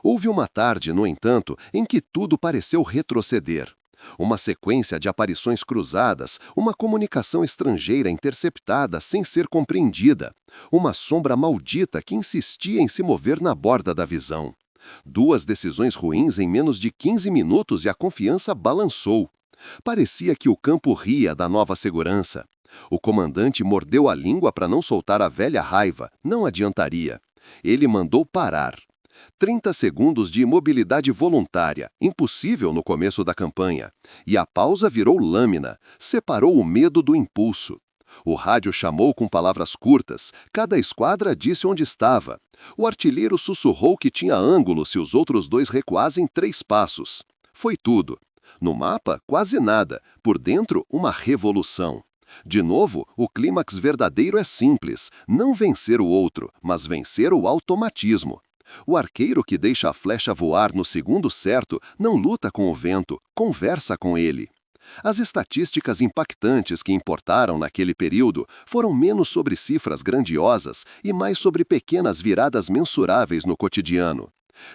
Houve uma tarde, no entanto, em que tudo pareceu retroceder. Uma sequência de aparições cruzadas, uma comunicação estrangeira interceptada sem ser compreendida, uma sombra maldita que insistia em se mover na borda da visão. 2 decisões ruins em menos de 15 minutos e a confiança balançou. Parecia que o campo ria da nova segurança. O comandante mordeu a língua para não soltar a velha raiva, não adiantaria. Ele mandou parar. 30 segundos de imobilidade voluntária, impossível no começo da campanha. E a pausa virou lâmina, separou o medo do impulso. O rádio chamou com palavras curtas, cada esquadra disse onde estava. O artilheiro sussurrou que tinha ângulo se os outros 2 recuassem 3 passos. Foi tudo. No mapa, quase nada. Por dentro, uma revolução. De novo, o clímax verdadeiro é simples, não vencer o outro, mas vencer o automatismo. O arqueiro que deixa a flecha voar no segundo certo não luta com o vento, conversa com ele. As estatísticas impactantes que importaram naquele período foram menos sobre cifras grandiosas e mais sobre pequenas viradas mensuráveis no cotidiano.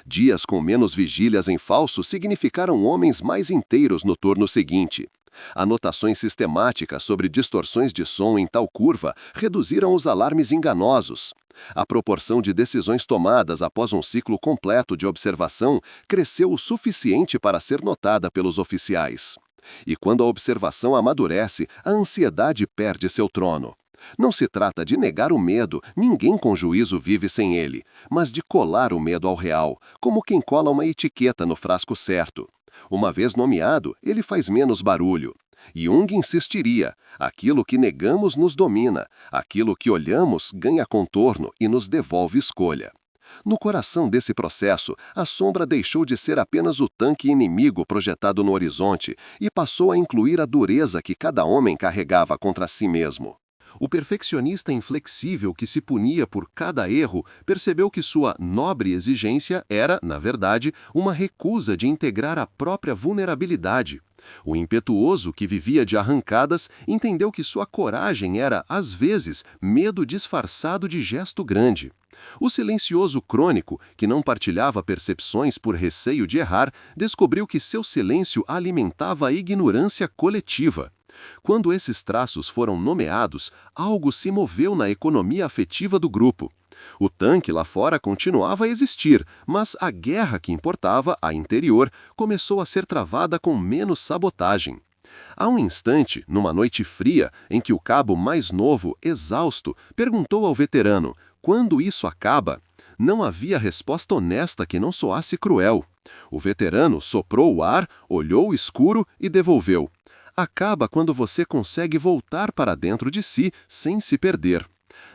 Dias com menos vigílias em falso significaram homens mais inteiros no turno seguinte. Anotações sistemáticas sobre distorções de som em tal curva reduziram os alarmes enganosos. A proporção de decisões tomadas após um ciclo completo de observação cresceu o suficiente para ser notada pelos oficiais. E quando a observação amadurece, a ansiedade perde seu trono. Não se trata de negar o medo, ninguém com juízo vive sem ele, mas de colar o medo ao real, como quem cola uma etiqueta no frasco certo. Uma vez nomeado, ele faz menos barulho. Jung insistiria: aquilo que negamos nos domina, aquilo que olhamos ganha contorno e nos devolve escolha. No coração desse processo, a sombra deixou de ser apenas o tanque inimigo projetado no horizonte e passou a incluir a dureza que cada homem carregava contra si mesmo. O perfeccionista inflexível que se punia por cada erro percebeu que sua nobre exigência era, na verdade, uma recusa de integrar a própria vulnerabilidade. O impetuoso que vivia de arrancadas entendeu que sua coragem era, às vezes, medo disfarçado de gesto grande. O silencioso crônico, que não partilhava percepções por receio de errar, descobriu que seu silêncio alimentava a ignorância coletiva. Quando esses traços foram nomeados, algo se moveu na economia afetiva do grupo. O tanque lá fora continuava a existir, mas a guerra que importava, a interior, começou a ser travada com menos sabotagem. Há um instante, numa noite fria, em que o cabo mais novo, exausto, perguntou ao veterano: quando isso acaba? Não havia resposta honesta que não soasse cruel. O veterano soprou o ar, olhou o escuro e devolveu: acaba quando você consegue voltar para dentro de si sem se perder.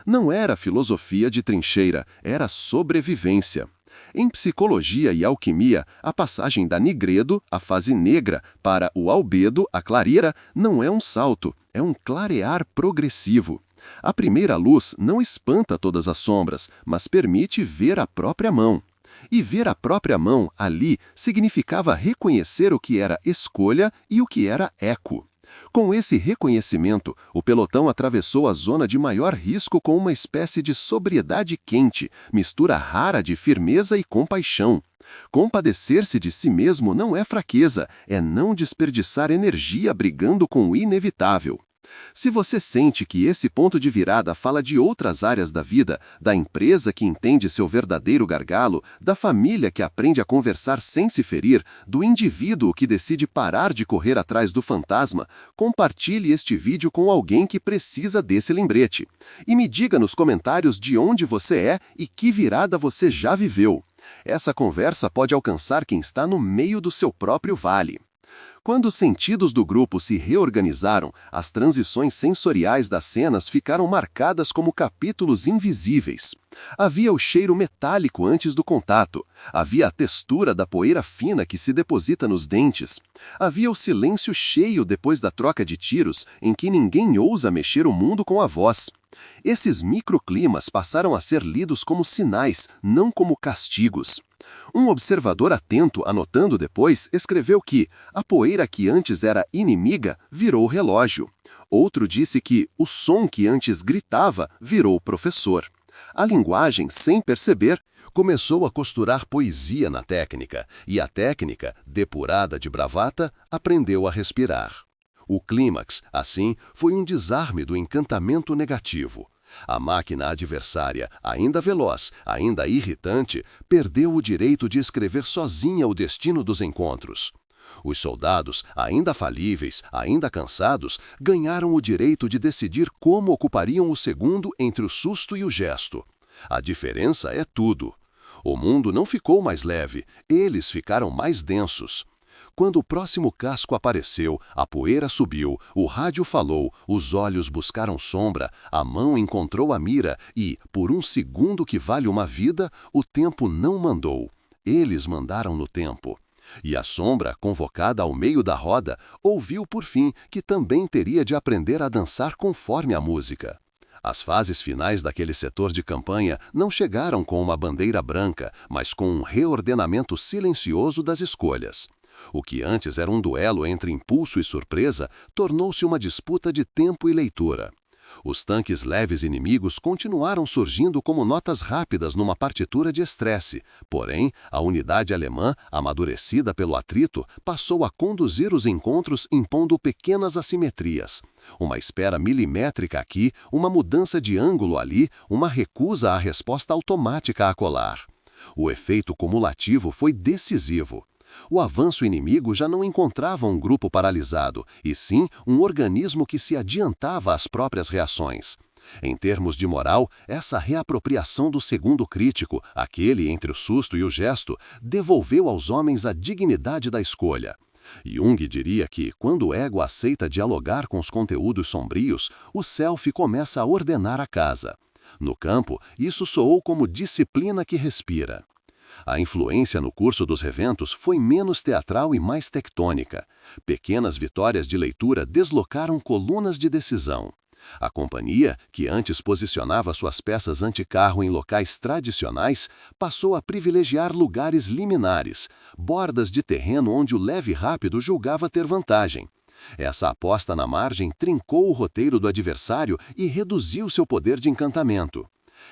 Não era filosofia de trincheira, era sobrevivência. Em psicologia e alquimia, a passagem da nigredo, a fase negra, para o albedo, a clareira, não é um salto, é um clarear progressivo. A primeira luz não espanta todas as sombras, mas permite ver a própria mão. E ver a própria mão ali significava reconhecer o que era escolha e o que era eco. Com esse reconhecimento, o pelotão atravessou a zona de maior risco com uma espécie de sobriedade quente, mistura rara de firmeza e compaixão. Compadecer-se de si mesmo não é fraqueza, é não desperdiçar energia brigando com o inevitável. Se você sente que esse ponto de virada fala de outras áreas da vida, da empresa que entende seu verdadeiro gargalo, da família que aprende a conversar sem se ferir, do indivíduo que decide parar de correr atrás do fantasma, compartilhe este vídeo com alguém que precisa desse lembrete. E me diga nos comentários de onde você é e que virada você já viveu. Essa conversa pode alcançar quem está no meio do seu próprio vale. Quando os sentidos do grupo se reorganizaram, as transições sensoriais das cenas ficaram marcadas como capítulos invisíveis. Havia o cheiro metálico antes do contato. Havia a textura da poeira fina que se deposita nos dentes. Havia o silêncio cheio depois da troca de tiros, em que ninguém ousa mexer o mundo com a voz. Esses microclimas passaram a ser lidos como sinais, não como castigos. Um observador atento, anotando depois, escreveu que a poeira que antes era inimiga virou relógio. Outro disse que o som que antes gritava virou professor. A linguagem, sem perceber, Começou a costurar poesia na técnica, e a técnica, depurada de bravata, aprendeu a respirar. O clímax, assim, foi um desarme do encantamento negativo. A máquina adversária, ainda veloz, ainda irritante, perdeu o direito de escrever sozinha o destino dos encontros. Os soldados, ainda falíveis, ainda cansados, ganharam o direito de decidir como ocupariam o segundo entre o susto e o gesto. A diferença é tudo. O mundo não ficou mais leve, eles ficaram mais densos. Quando o próximo casco apareceu, a poeira subiu, o rádio falou, os olhos buscaram sombra, a mão encontrou a mira e, por um segundo que vale uma vida, o tempo não mandou. Eles mandaram no tempo. E a sombra, convocada ao meio da roda, ouviu por fim que também teria de aprender a dançar conforme a música. As fases finais daquele setor de campanha não chegaram com uma bandeira branca, mas com um reordenamento silencioso das escolhas. O que antes era um duelo entre impulso e surpresa, tornou-se uma disputa de tempo e leitura. Os tanques leves inimigos continuaram surgindo como notas rápidas numa partitura de estresse, porém, a unidade alemã, amadurecida pelo atrito, passou a conduzir os encontros impondo pequenas assimetrias. Uma espera milimétrica aqui, uma mudança de ângulo ali, uma recusa à resposta automática a colar. O efeito cumulativo foi decisivo. O avanço inimigo já não encontrava um grupo paralisado, e sim um organismo que se adiantava às próprias reações. Em termos de moral, essa reapropriação do segundo crítico, aquele entre o susto e o gesto, devolveu aos homens a dignidade da escolha. Jung diria que, quando o ego aceita dialogar com os conteúdos sombrios, o self começa a ordenar a casa. No campo, isso soou como disciplina que respira. A influência no curso dos reventos foi menos teatral e mais tectônica. Pequenas vitórias de leitura deslocaram colunas de decisão. A companhia, que antes posicionava suas peças anticarro em locais tradicionais, passou a privilegiar lugares liminares, bordas de terreno onde o leve rápido julgava ter vantagem. Essa aposta na margem trincou o roteiro do adversário e reduziu seu poder de encantamento.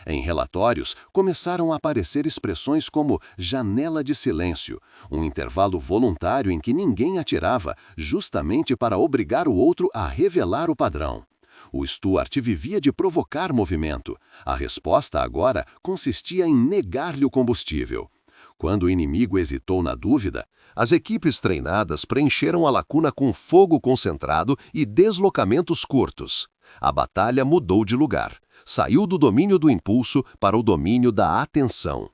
Em relatórios, começaram a aparecer expressões como janela de silêncio, um intervalo voluntário em que ninguém atirava, justamente para obrigar o outro a revelar o padrão. O Stuart vivia de provocar movimento. A resposta agora consistia em negar-lhe o combustível. Quando o inimigo hesitou na dúvida, as equipes treinadas preencheram a lacuna com fogo concentrado e deslocamentos curtos. A batalha mudou de lugar. Saiu do domínio do impulso para o domínio da atenção.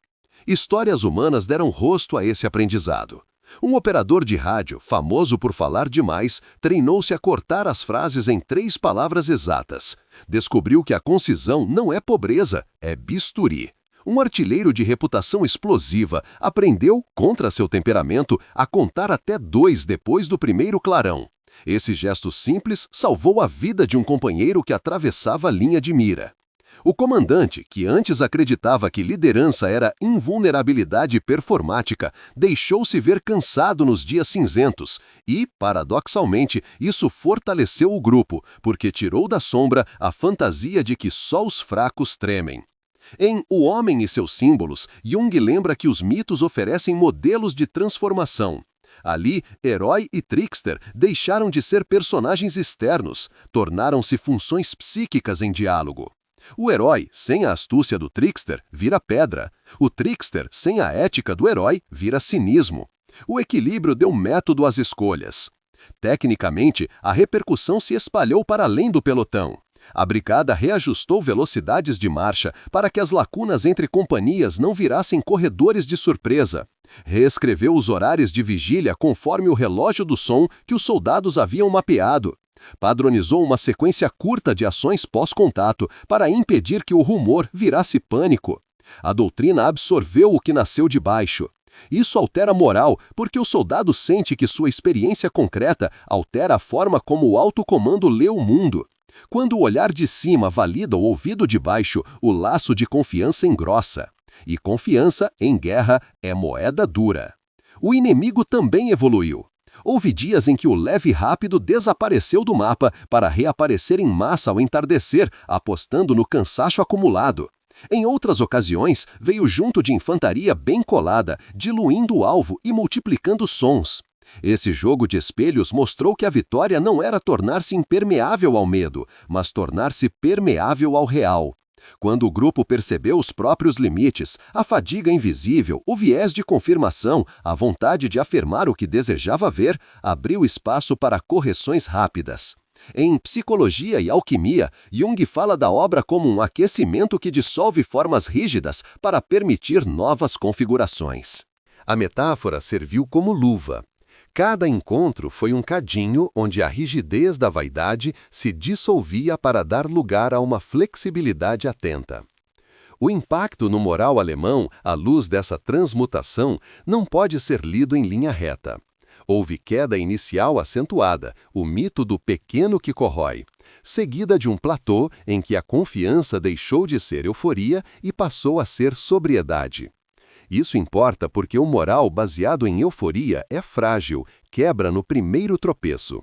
Histórias humanas deram rosto a esse aprendizado. Um operador de rádio, famoso por falar demais, treinou-se a cortar as frases em 3 palavras exatas. Descobriu que a concisão não é pobreza, é bisturi. Um artilheiro de reputação explosiva aprendeu, contra seu temperamento, a contar até 2 depois do primeiro clarão. Esse gesto simples salvou a vida de um companheiro que atravessava a linha de mira. O comandante, que antes acreditava que liderança era invulnerabilidade performática, deixou-se ver cansado nos dias cinzentos e, paradoxalmente, isso fortaleceu o grupo, porque tirou da sombra a fantasia de que só os fracos tremem. Em O Homem e seus Símbolos, Jung lembra que os mitos oferecem modelos de transformação. Ali, herói e trickster deixaram de ser personagens externos, tornaram-se funções psíquicas em diálogo. O herói, sem a astúcia do trickster, vira pedra. O trickster, sem a ética do herói, vira cinismo. O equilíbrio deu método às escolhas. Tecnicamente, a repercussão se espalhou para além do pelotão. A brigada reajustou velocidades de marcha para que as lacunas entre companhias não virassem corredores de surpresa. Reescreveu os horários de vigília conforme o relógio do som que os soldados haviam mapeado. Padronizou uma sequência curta de ações pós-contato para impedir que o rumor virasse pânico. A doutrina absorveu o que nasceu de baixo. Isso altera a moral, porque o soldado sente que sua experiência concreta altera a forma como o alto comando lê o mundo. Quando o olhar de cima valida o ouvido de baixo, o laço de confiança engrossa. E confiança, em guerra, é moeda dura. O inimigo também evoluiu. Houve dias em que o leve rápido desapareceu do mapa para reaparecer em massa ao entardecer, apostando no cansaço acumulado. Em outras ocasiões, veio junto de infantaria bem colada, diluindo o alvo e multiplicando sons. Esse jogo de espelhos mostrou que a vitória não era tornar-se impermeável ao medo, mas tornar-se permeável ao real. Quando o grupo percebeu os próprios limites, a fadiga invisível, o viés de confirmação, a vontade de afirmar o que desejava ver, abriu espaço para correções rápidas. Em Psicologia e Alquimia, Jung fala da obra como um aquecimento que dissolve formas rígidas para permitir novas configurações. A metáfora serviu como luva. Cada encontro foi um cadinho onde a rigidez da vaidade se dissolvia para dar lugar a uma flexibilidade atenta. O impacto no moral alemão, à luz dessa transmutação, não pode ser lido em linha reta. Houve queda inicial acentuada, o mito do pequeno que corrói, seguida de um platô em que a confiança deixou de ser euforia e passou a ser sobriedade. Isso importa porque o moral baseado em euforia é frágil, quebra no primeiro tropeço.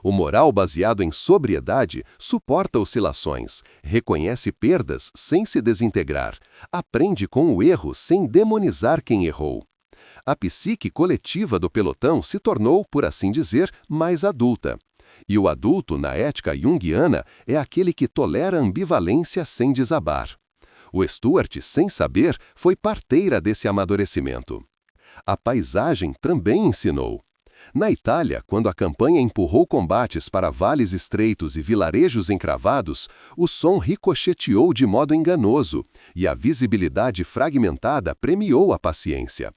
O moral baseado em sobriedade suporta oscilações, reconhece perdas sem se desintegrar, aprende com o erro sem demonizar quem errou. A psique coletiva do pelotão se tornou, por assim dizer, mais adulta. E o adulto, na ética junguiana, é aquele que tolera a ambivalência sem desabar. O Stuart, sem saber, foi parteira desse amadurecimento. A paisagem também ensinou. Na Itália, quando a campanha empurrou combates para vales estreitos e vilarejos encravados, o som ricocheteou de modo enganoso, e a visibilidade fragmentada premiou a paciência.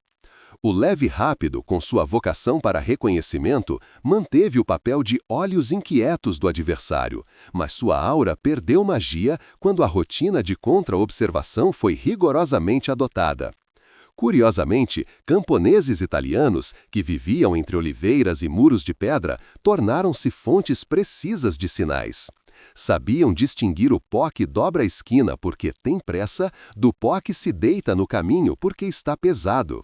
O leve rápido, com sua vocação para reconhecimento, manteve o papel de olhos inquietos do adversário, mas sua aura perdeu magia quando a rotina de contra-observação foi rigorosamente adotada. Curiosamente, camponeses italianos, que viviam entre oliveiras e muros de pedra, tornaram-se fontes precisas de sinais. Sabiam distinguir o pó que dobra a esquina porque tem pressa do pó que se deita no caminho porque está pesado.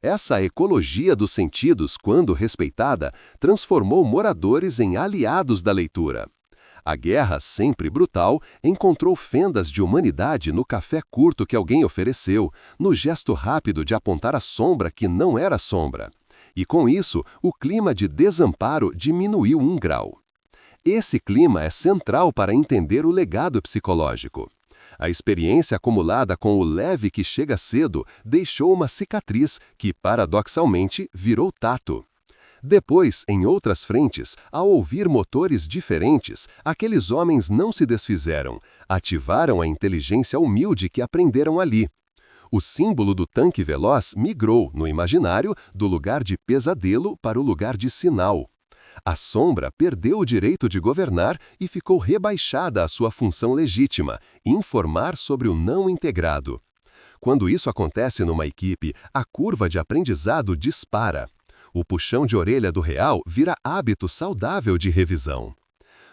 Essa ecologia dos sentidos, quando respeitada, transformou moradores em aliados da leitura. A guerra, sempre brutal, encontrou fendas de humanidade no café curto que alguém ofereceu, no gesto rápido de apontar a sombra que não era sombra. E com isso, o clima de desamparo diminuiu 1 grau. Esse clima é central para entender o legado psicológico. A experiência acumulada com o leve que chega cedo deixou uma cicatriz que, paradoxalmente, virou tato. Depois, em outras frentes, ao ouvir motores diferentes, aqueles homens não se desfizeram, ativaram a inteligência humilde que aprenderam ali. O símbolo do tanque veloz migrou, no imaginário, do lugar de pesadelo para o lugar de sinal. A sombra perdeu o direito de governar e ficou rebaixada à sua função legítima, informar sobre o não integrado. Quando isso acontece numa equipe, a curva de aprendizado dispara. O puxão de orelha do real vira hábito saudável de revisão.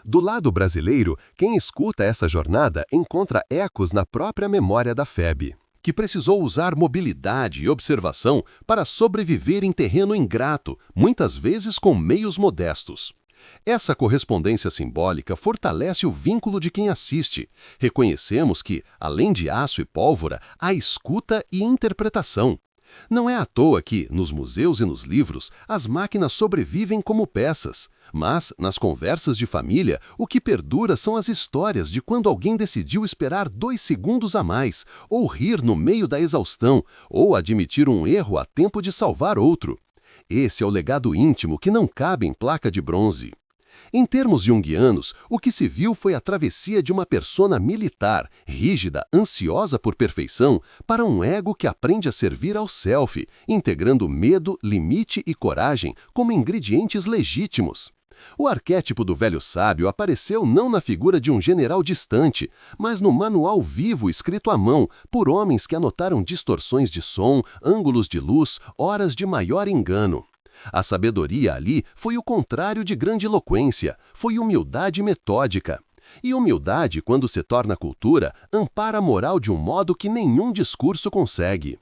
Do lado brasileiro, quem escuta essa jornada encontra ecos na própria memória da FEB, que precisou usar mobilidade e observação para sobreviver em terreno ingrato, muitas vezes com meios modestos. Essa correspondência simbólica fortalece o vínculo de quem assiste. Reconhecemos que, além de aço e pólvora, há escuta e interpretação. Não é à toa que, nos museus e nos livros, as máquinas sobrevivem como peças. Mas, nas conversas de família, o que perdura são as histórias de quando alguém decidiu esperar 2 segundos a mais, ou rir no meio da exaustão, ou admitir um erro a tempo de salvar outro. Esse é o legado íntimo que não cabe em placa de bronze. Em termos junguianos, o que se viu foi a travessia de uma persona militar, rígida, ansiosa por perfeição, para um ego que aprende a servir ao self, integrando medo, limite e coragem como ingredientes legítimos. O arquétipo do velho sábio apareceu não na figura de um general distante, mas no manual vivo escrito à mão por homens que anotaram distorções de som, ângulos de luz, horas de maior engano. A sabedoria ali foi o contrário de grandiloquência, foi humildade metódica. E humildade, quando se torna cultura, ampara a moral de um modo que nenhum discurso consegue.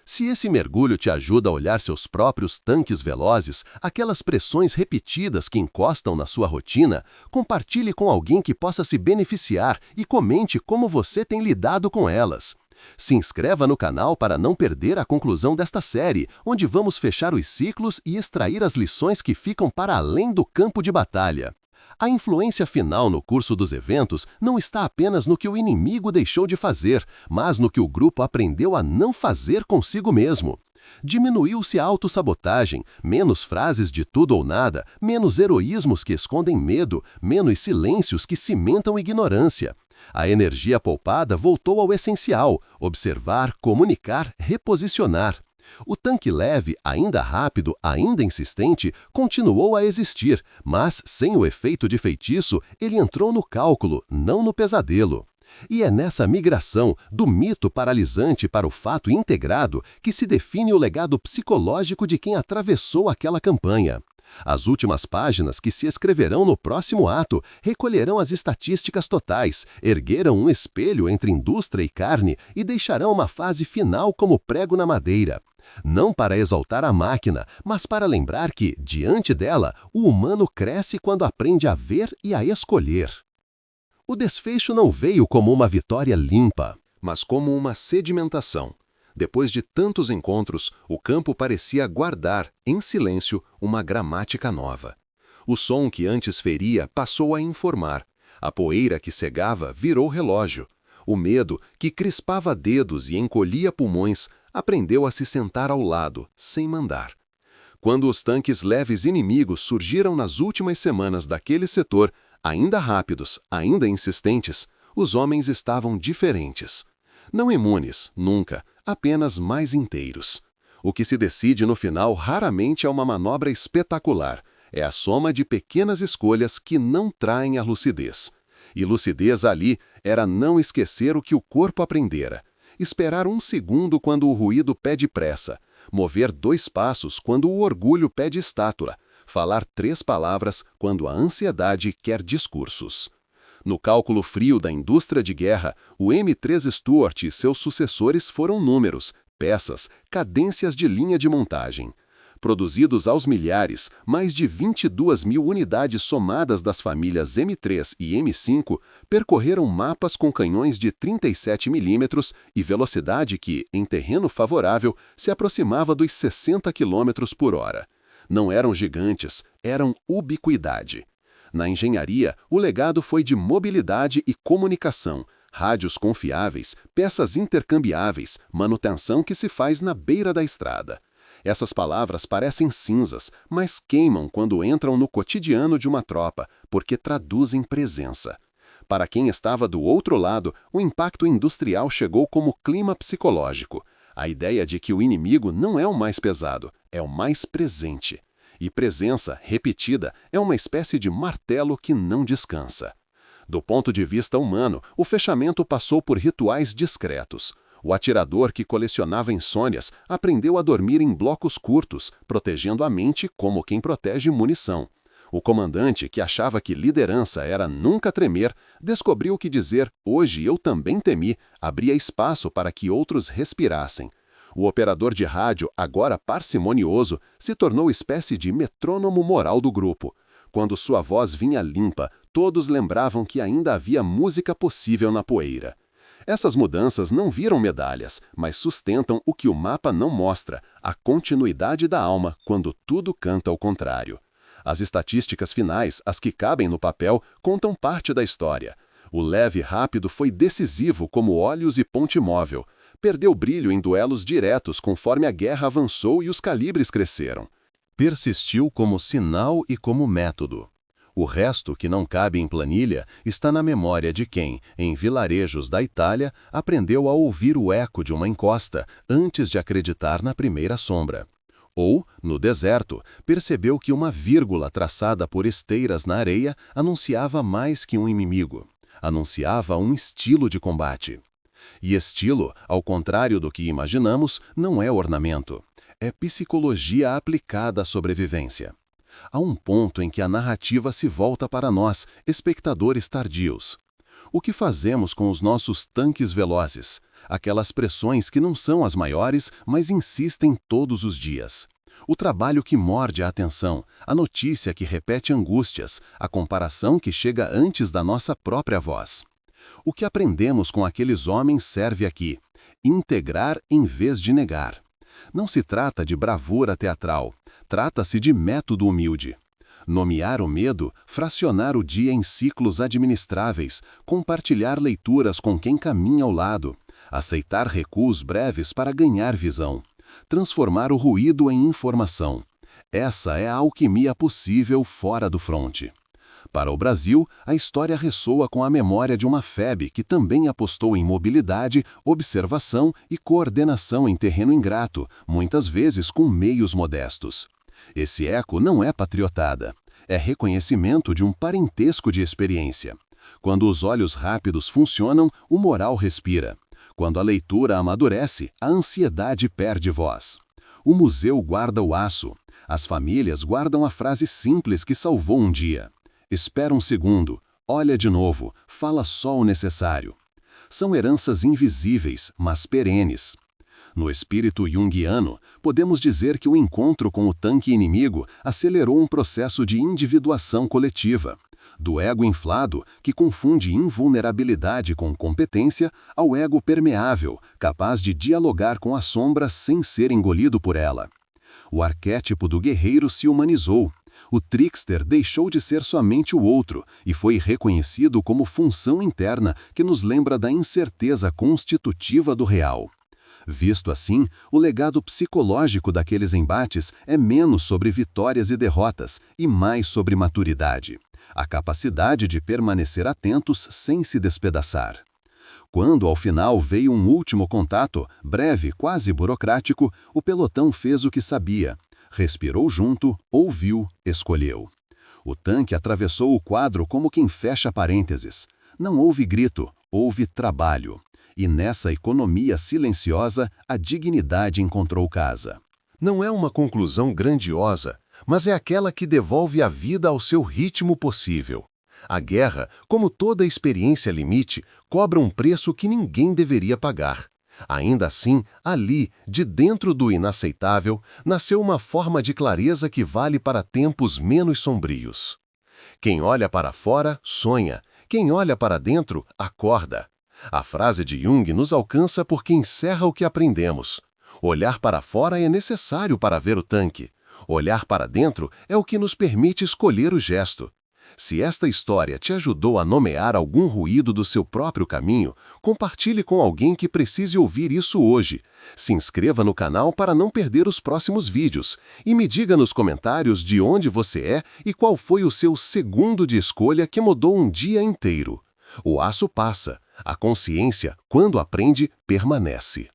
Se esse mergulho te ajuda a olhar seus próprios tanques velozes, aquelas pressões repetidas que encostam na sua rotina, compartilhe com alguém que possa se beneficiar e comente como você tem lidado com elas. Se inscreva no canal para não perder a conclusão desta série, onde vamos fechar os ciclos e extrair as lições que ficam para além do campo de batalha. A influência final no curso dos eventos não está apenas no que o inimigo deixou de fazer, mas no que o grupo aprendeu a não fazer consigo mesmo. Diminuiu-se a autossabotagem, menos frases de tudo ou nada, menos heroísmos que escondem medo, menos silêncios que cimentam ignorância. A energia poupada voltou ao essencial: observar, comunicar, reposicionar. O tanque leve, ainda rápido, ainda insistente, continuou a existir, mas, sem o efeito de feitiço, ele entrou no cálculo, não no pesadelo. E é nessa migração, do mito paralisante para o fato integrado, que se define o legado psicológico de quem atravessou aquela campanha. As últimas páginas que se escreverão no próximo ato recolherão as estatísticas totais, ergueram um espelho entre indústria e carne e deixarão uma fase final como prego na madeira. Não para exaltar a máquina, mas para lembrar que, diante dela, o humano cresce quando aprende a ver e a escolher. O desfecho não veio como uma vitória limpa, mas como uma sedimentação. Depois de tantos encontros, o campo parecia guardar, em silêncio, uma gramática nova. O som que antes feria passou a informar. A poeira que cegava virou relógio. O medo, que crispava dedos e encolhia pulmões, aprendeu a se sentar ao lado, sem mandar. Quando os tanques leves inimigos surgiram nas últimas semanas daquele setor, ainda rápidos, ainda insistentes, os homens estavam diferentes. Não imunes, nunca, apenas mais inteiros. O que se decide no final raramente é uma manobra espetacular, é a soma de pequenas escolhas que não traem a lucidez. E lucidez ali era não esquecer o que o corpo aprendera, esperar um segundo quando o ruído pede pressa, mover 2 passos quando o orgulho pede estátua, falar 3 palavras quando a ansiedade quer discursos. No cálculo frio da indústria de guerra, o M3 Stuart e seus sucessores foram números, peças, cadências de linha de montagem. Produzidos aos milhares, mais de 22.000 unidades somadas das famílias M3 e M5 percorreram mapas com canhões de 37 mm e velocidade que, em terreno favorável, se aproximava dos 60 km por hora. Não eram gigantes, eram ubiquidade. Na engenharia, o legado foi de mobilidade e comunicação, rádios confiáveis, peças intercambiáveis, manutenção que se faz na beira da estrada. Essas palavras parecem cinzas, mas queimam quando entram no cotidiano de uma tropa, porque traduzem presença. Para quem estava do outro lado, o impacto industrial chegou como clima psicológico. A ideia de que o inimigo não é o mais pesado, é o mais presente. E presença, repetida, é uma espécie de martelo que não descansa. Do ponto de vista humano, o fechamento passou por rituais discretos. O atirador que colecionava insônias aprendeu a dormir em blocos curtos, protegendo a mente como quem protege munição. O comandante, que achava que liderança era nunca tremer, descobriu que dizer "hoje eu também temi" abria espaço para que outros respirassem. O operador de rádio, agora parcimonioso, se tornou espécie de metrônomo moral do grupo. Quando sua voz vinha limpa, todos lembravam que ainda havia música possível na poeira. Essas mudanças não viram medalhas, mas sustentam o que o mapa não mostra, a continuidade da alma quando tudo canta ao contrário. As estatísticas finais, as que cabem no papel, contam parte da história. O leve rápido foi decisivo como olhos e ponte móvel. Perdeu brilho em duelos diretos conforme a guerra avançou e os calibres cresceram. Persistiu como sinal e como método. O resto, que não cabe em planilha, está na memória de quem, em vilarejos da Itália, aprendeu a ouvir o eco de uma encosta antes de acreditar na primeira sombra. Ou, no deserto, percebeu que uma vírgula traçada por esteiras na areia anunciava mais que um inimigo. Anunciava um estilo de combate. E estilo, ao contrário do que imaginamos, não é ornamento. É psicologia aplicada à sobrevivência. Há um ponto em que a narrativa se volta para nós, espectadores tardios. O que fazemos com os nossos tanques velozes? Aquelas pressões que não são as maiores, mas insistem todos os dias. O trabalho que morde a atenção, a notícia que repete angústias, a comparação que chega antes da nossa própria voz. O que aprendemos com aqueles homens serve aqui: integrar em vez de negar. Não se trata de bravura teatral, trata-se de método humilde. Nomear o medo, fracionar o dia em ciclos administráveis, compartilhar leituras com quem caminha ao lado, aceitar recuos breves para ganhar visão, transformar o ruído em informação. Essa é a alquimia possível fora do fronte. Para o Brasil, a história ressoa com a memória de uma FEB que também apostou em mobilidade, observação e coordenação em terreno ingrato, muitas vezes com meios modestos. Esse eco não é patriotada, é reconhecimento de um parentesco de experiência. Quando os olhos rápidos funcionam, o moral respira. Quando a leitura amadurece, a ansiedade perde voz. O museu guarda o aço. As famílias guardam a frase simples que salvou um dia. Espera um segundo, olha de novo, fala só o necessário. São heranças invisíveis, mas perenes. No espírito junguiano, podemos dizer que o encontro com o tanque inimigo acelerou um processo de individuação coletiva. Do ego inflado, que confunde invulnerabilidade com competência, ao ego permeável, capaz de dialogar com a sombra sem ser engolido por ela. O arquétipo do guerreiro se humanizou. O trickster deixou de ser somente o outro e foi reconhecido como função interna que nos lembra da incerteza constitutiva do real. Visto assim, o legado psicológico daqueles embates é menos sobre vitórias e derrotas e mais sobre maturidade, a capacidade de permanecer atentos sem se despedaçar. Quando, ao final, veio um último contato, breve, quase burocrático, o pelotão fez o que sabia. Respirou junto, ouviu, escolheu. O tanque atravessou o quadro como quem fecha parênteses. Não houve grito, houve trabalho. E nessa economia silenciosa, a dignidade encontrou casa. Não é uma conclusão grandiosa, mas é aquela que devolve a vida ao seu ritmo possível. A guerra, como toda experiência limite, cobra um preço que ninguém deveria pagar. Ainda assim, ali, de dentro do inaceitável, nasceu uma forma de clareza que vale para tempos menos sombrios. Quem olha para fora, sonha. Quem olha para dentro, acorda. A frase de Jung nos alcança porque encerra o que aprendemos. Olhar para fora é necessário para ver o tanque. Olhar para dentro é o que nos permite escolher o gesto. Se esta história te ajudou a nomear algum ruído do seu próprio caminho, compartilhe com alguém que precise ouvir isso hoje. Se inscreva no canal para não perder os próximos vídeos e me diga nos comentários de onde você é e qual foi o seu segundo de escolha que mudou um dia inteiro. O aço passa, a consciência, quando aprende, permanece.